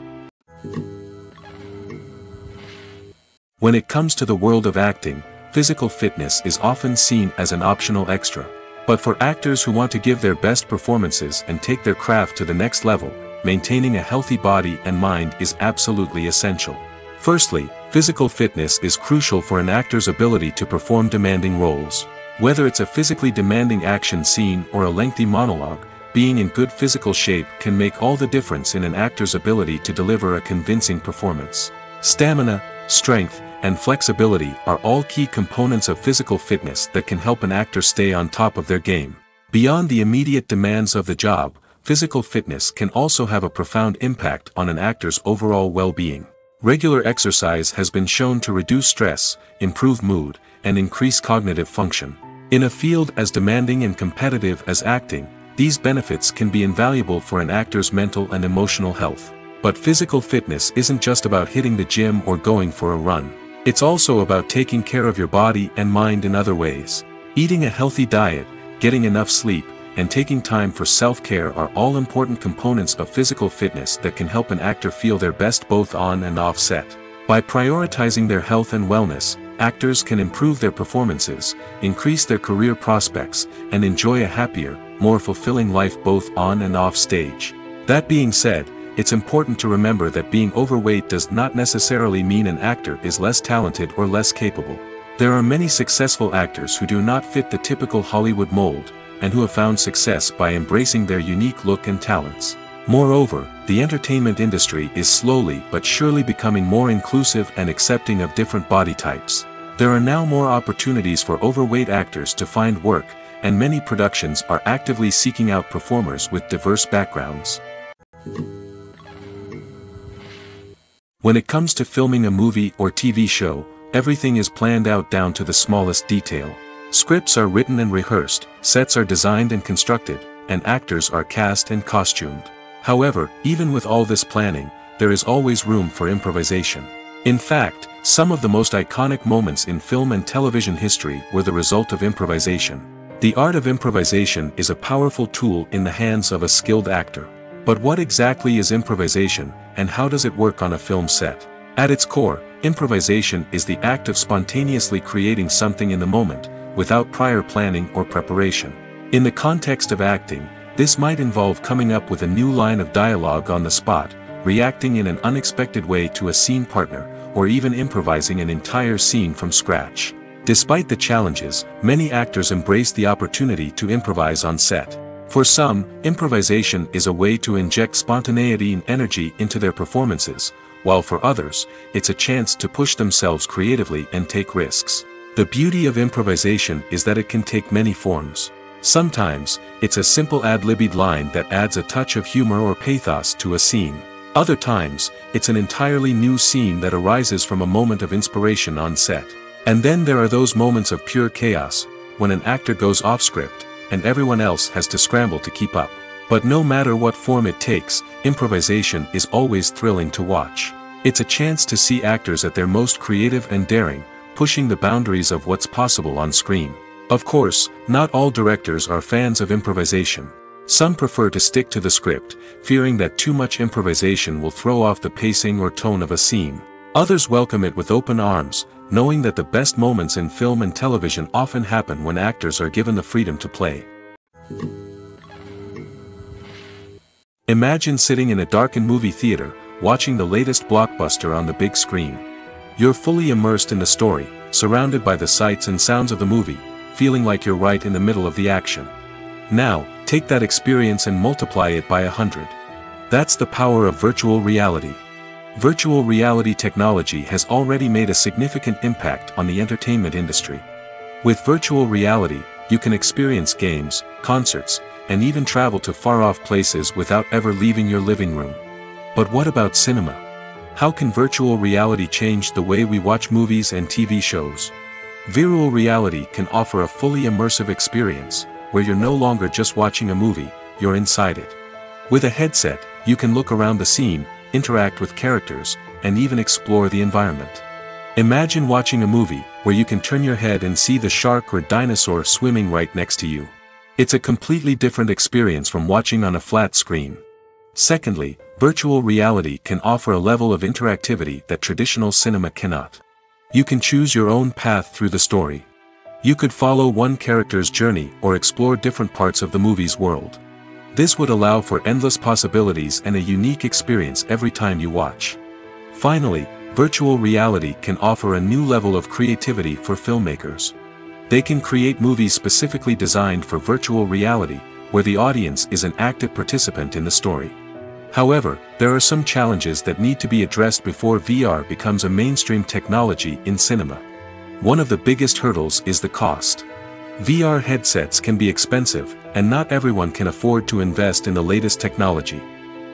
When it comes to the world of acting, physical fitness is often seen as an optional extra. But for actors who want to give their best performances and take their craft to the next level, maintaining a healthy body and mind is absolutely essential. Firstly, physical fitness is crucial for an actor's ability to perform demanding roles. Whether it's a physically demanding action scene or a lengthy monologue, being in good physical shape can make all the difference in an actor's ability to deliver a convincing performance. Stamina, strength, and flexibility are all key components of physical fitness that can help an actor stay on top of their game. Beyond the immediate demands of the job, physical fitness can also have a profound impact on an actor's overall well-being. Regular exercise has been shown to reduce stress, improve mood, and increase cognitive function. In a field as demanding and competitive as acting, these benefits can be invaluable for an actor's mental and emotional health. But physical fitness isn't just about hitting the gym or going for a run. It's also about taking care of your body and mind in other ways. Eating a healthy diet, getting enough sleep, and taking time for self-care are all important components of physical fitness that can help an actor feel their best both on and off set. By prioritizing their health and wellness, actors can improve their performances, increase their career prospects, and enjoy a happier, more fulfilling life both on and off stage. That being said, it's important to remember that being overweight does not necessarily mean an actor is less talented or less capable. There are many successful actors who do not fit the typical Hollywood mold, and who have found success by embracing their unique look and talents. Moreover, the entertainment industry is slowly but surely becoming more inclusive and accepting of different body types. There are now more opportunities for overweight actors to find work, and many productions are actively seeking out performers with diverse backgrounds. When it comes to filming a movie or TV show, everything is planned out down to the smallest detail. Scripts are written and rehearsed, sets are designed and constructed, and actors are cast and costumed. However, even with all this planning, there is always room for improvisation. In fact, some of the most iconic moments in film and television history were the result of improvisation. The art of improvisation is a powerful tool in the hands of a skilled actor. But what exactly is improvisation, and how does it work on a film set? At its core, improvisation is the act of spontaneously creating something in the moment, without prior planning or preparation. In the context of acting, this might involve coming up with a new line of dialogue on the spot, reacting in an unexpected way to a scene partner, or even improvising an entire scene from scratch. Despite the challenges, many actors embrace the opportunity to improvise on set. For some, improvisation is a way to inject spontaneity and energy into their performances, while for others, it's a chance to push themselves creatively and take risks. The beauty of improvisation is that it can take many forms. Sometimes, it's a simple ad-libbed line that adds a touch of humor or pathos to a scene. Other times, it's an entirely new scene that arises from a moment of inspiration on set. And then there are those moments of pure chaos, when an actor goes off script, and everyone else has to scramble to keep up. But no matter what form it takes, improvisation is always thrilling to watch. It's a chance to see actors at their most creative and daring, pushing the boundaries of what's possible on screen. Of course, not all directors are fans of improvisation. Some prefer to stick to the script, fearing that too much improvisation will throw off the pacing or tone of a scene. Others welcome it with open arms, knowing that the best moments in film and television often happen when actors are given the freedom to play. Imagine sitting in a darkened movie theater, watching the latest blockbuster on the big screen. You're fully immersed in the story, surrounded by the sights and sounds of the movie, feeling like you're right in the middle of the action. Now, take that experience and multiply it by 100. That's the power of virtual reality. Virtual reality technology has already made a significant impact on the entertainment industry. With virtual reality, you can experience games, concerts, and even travel to far-off places without ever leaving your living room. But what about cinema? How can virtual reality change the way we watch movies and TV shows? Virtual reality can offer a fully immersive experience, where you're no longer just watching a movie, you're inside it. With a headset, you can look around the scene, interact with characters, and even explore the environment. Imagine watching a movie, where you can turn your head and see the shark or dinosaur swimming right next to you. It's a completely different experience from watching on a flat screen. Secondly, virtual reality can offer a level of interactivity that traditional cinema cannot. You can choose your own path through the story. You could follow one character's journey or explore different parts of the movie's world. This would allow for endless possibilities and a unique experience every time you watch. Finally, virtual reality can offer a new level of creativity for filmmakers. They can create movies specifically designed for virtual reality, where the audience is an active participant in the story. However, there are some challenges that need to be addressed before VR becomes a mainstream technology in cinema. One of the biggest hurdles is the cost. VR headsets can be expensive, and not everyone can afford to invest in the latest technology.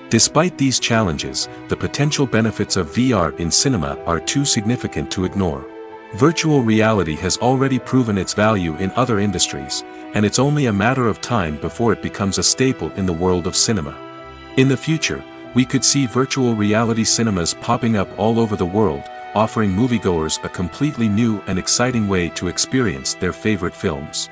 Despite these challenges, the potential benefits of VR in cinema are too significant to ignore. Virtual reality has already proven its value in other industries, and it's only a matter of time before it becomes a staple in the world of cinema. In the future, we could see virtual reality cinemas popping up all over the world, offering moviegoers a completely new and exciting way to experience their favorite films.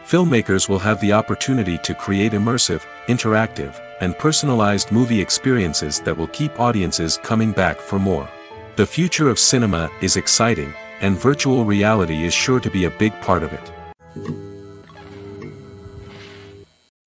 Filmmakers will have the opportunity to create immersive, interactive, and personalized movie experiences that will keep audiences coming back for more. The future of cinema is exciting, and virtual reality is sure to be a big part of it.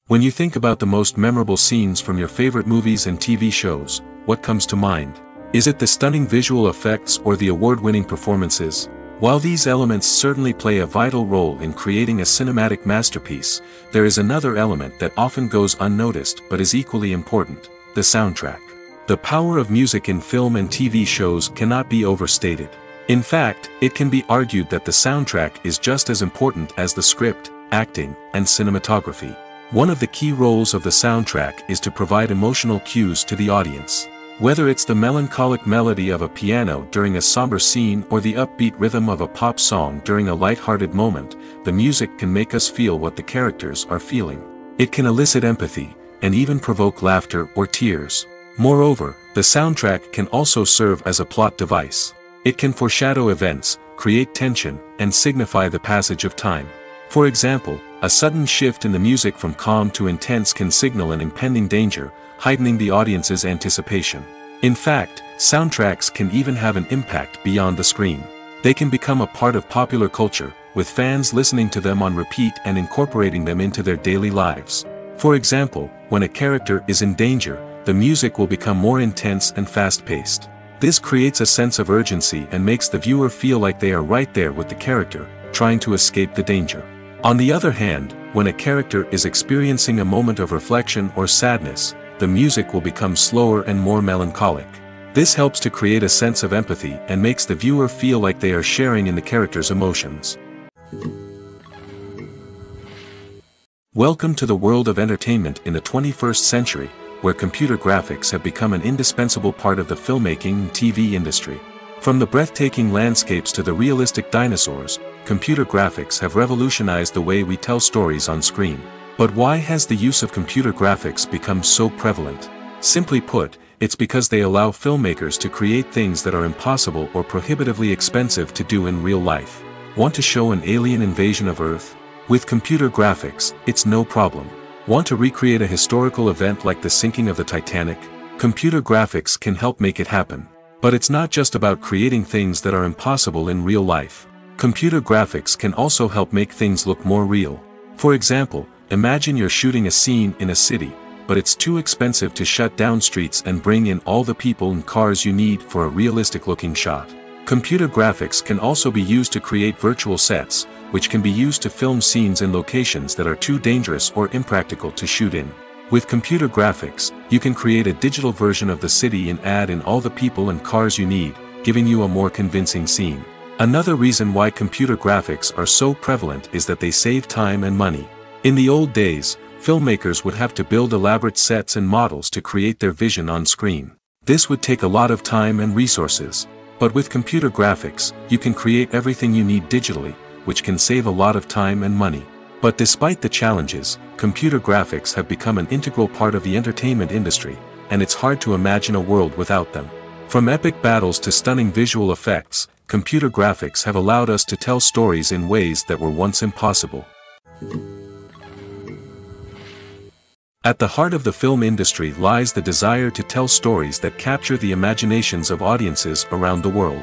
When you think about the most memorable scenes from your favorite movies and TV shows, what comes to mind? Is it the stunning visual effects or the award-winning performances? While these elements certainly play a vital role in creating a cinematic masterpiece, there is another element that often goes unnoticed but is equally important: the soundtrack. The power of music in film and TV shows cannot be overstated. In fact, it can be argued that the soundtrack is just as important as the script, acting, and cinematography. One of the key roles of the soundtrack is to provide emotional cues to the audience. Whether it's the melancholic melody of a piano during a somber scene or the upbeat rhythm of a pop song during a light-hearted moment, the music can make us feel what the characters are feeling. It can elicit empathy, and even provoke laughter or tears. Moreover, the soundtrack can also serve as a plot device. It can foreshadow events, create tension, and signify the passage of time. For example, a sudden shift in the music from calm to intense can signal an impending danger, heightening the audience's anticipation. In fact, soundtracks can even have an impact beyond the screen. They can become a part of popular culture, with fans listening to them on repeat and incorporating them into their daily lives. For example, when a character is in danger, the music will become more intense and fast-paced. This creates a sense of urgency and makes the viewer feel like they are right there with the character, trying to escape the danger. On the other hand, when a character is experiencing a moment of reflection or sadness, the music will become slower and more melancholic. This helps to create a sense of empathy and makes the viewer feel like they are sharing in the character's emotions. Welcome to the world of entertainment in the 21st century, where computer graphics have become an indispensable part of the filmmaking and TV industry. From the breathtaking landscapes to the realistic dinosaurs, computer graphics have revolutionized the way we tell stories on screen. But why has the use of computer graphics become so prevalent? Simply put, It's because they allow filmmakers to create things that are impossible or prohibitively expensive to do in real life. Want to show an alien invasion of Earth? With computer graphics, it's no problem. Want to recreate a historical event like the sinking of the Titanic? Computer graphics can help make it happen. But it's not just about creating things that are impossible in real life. Computer graphics can also help make things look more real. For example, imagine you're shooting a scene in a city, but it's too expensive to shut down streets and bring in all the people and cars you need for a realistic-looking shot. Computer graphics can also be used to create virtual sets, which can be used to film scenes in locations that are too dangerous or impractical to shoot in. With computer graphics, you can create a digital version of the city and add in all the people and cars you need, giving you a more convincing scene. Another reason why computer graphics are so prevalent is that they save time and money. In the old days, filmmakers would have to build elaborate sets and models to create their vision on screen. This would take a lot of time and resources. But with computer graphics, you can create everything you need digitally, which can save a lot of time and money. But despite the challenges, computer graphics have become an integral part of the entertainment industry, and it's hard to imagine a world without them. From epic battles to stunning visual effects, computer graphics have allowed us to tell stories in ways that were once impossible. At the heart of the film industry lies the desire to tell stories that capture the imaginations of audiences around the world.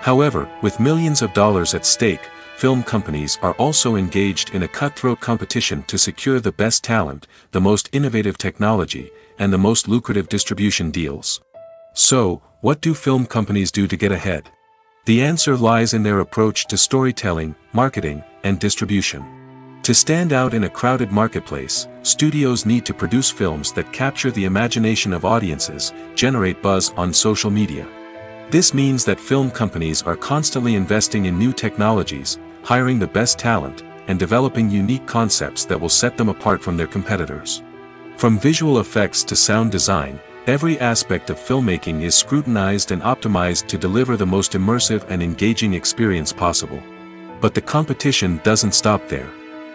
However, with millions of dollars at stake, film companies are also engaged in a cutthroat competition to secure the best talent, the most innovative technology, and the most lucrative distribution deals. So, what do film companies do to get ahead? The answer lies in their approach to storytelling, marketing, and distribution. To stand out in a crowded marketplace, studios need to produce films that capture the imagination of audiences, generate buzz on social media. This means that film companies are constantly investing in new technologies, hiring the best talent, and developing unique concepts that will set them apart from their competitors. From visual effects to sound design, every aspect of filmmaking is scrutinized and optimized to deliver the most immersive and engaging experience possible. But the competition doesn't stop there.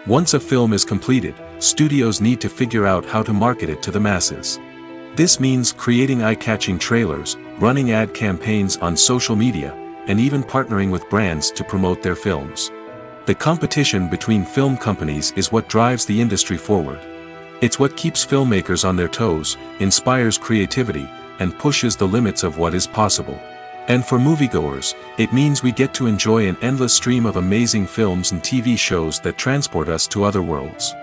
Once a film is completed, studios need to figure out how to market it to the masses. This means creating eye-catching trailers, running ad campaigns on social media, and even partnering with brands to promote their films. The competition between film companies is what drives the industry forward. It's what keeps filmmakers on their toes, inspires creativity, and pushes the limits of what is possible. And for moviegoers, it means we get to enjoy an endless stream of amazing films and TV shows that transport us to other worlds.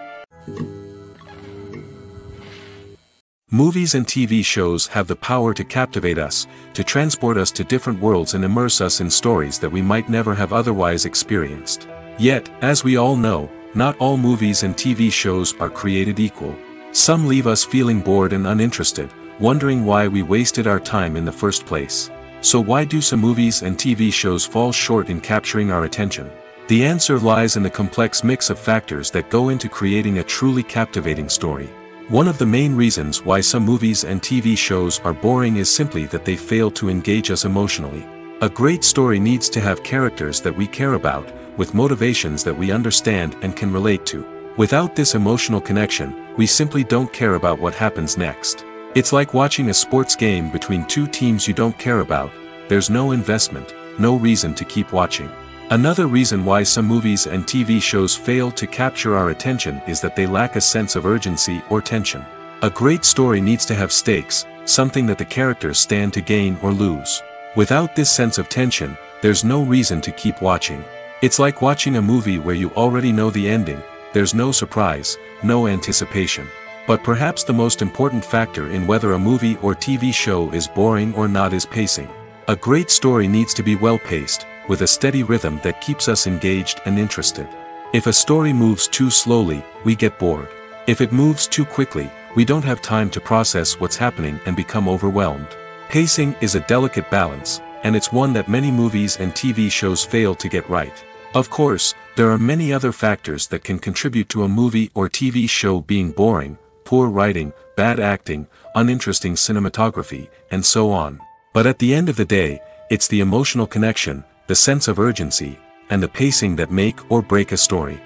Movies and TV shows have the power to captivate us, to transport us to different worlds and immerse us in stories that we might never have otherwise experienced. Yet, as we all know, not all movies and TV shows are created equal. Some leave us feeling bored and uninterested, wondering why we wasted our time in the first place. So why do some movies and TV shows fall short in capturing our attention? The answer lies in the complex mix of factors that go into creating a truly captivating story. One of the main reasons why some movies and TV shows are boring is simply that they fail to engage us emotionally. A great story needs to have characters that we care about, with motivations that we understand and can relate to. Without this emotional connection, we simply don't care about what happens next. It's like watching a sports game between two teams you don't care about. There's no investment, no reason to keep watching. Another reason why some movies and TV shows fail to capture our attention is that they lack a sense of urgency or tension. A great story needs to have stakes, something that the characters stand to gain or lose. Without this sense of tension, there's no reason to keep watching. It's like watching a movie where you already know the ending. There's no surprise, no anticipation. But perhaps the most important factor in whether a movie or TV show is boring or not is pacing. A great story needs to be well-paced, with a steady rhythm that keeps us engaged and interested. If a story moves too slowly, we get bored. If it moves too quickly, we don't have time to process what's happening and become overwhelmed. Pacing is a delicate balance, and it's one that many movies and TV shows fail to get right. Of course, there are many other factors that can contribute to a movie or TV show being boring: poor writing, bad acting, uninteresting cinematography, and so on. But at the end of the day, it's the emotional connection, the sense of urgency, and the pacing that make or break a story.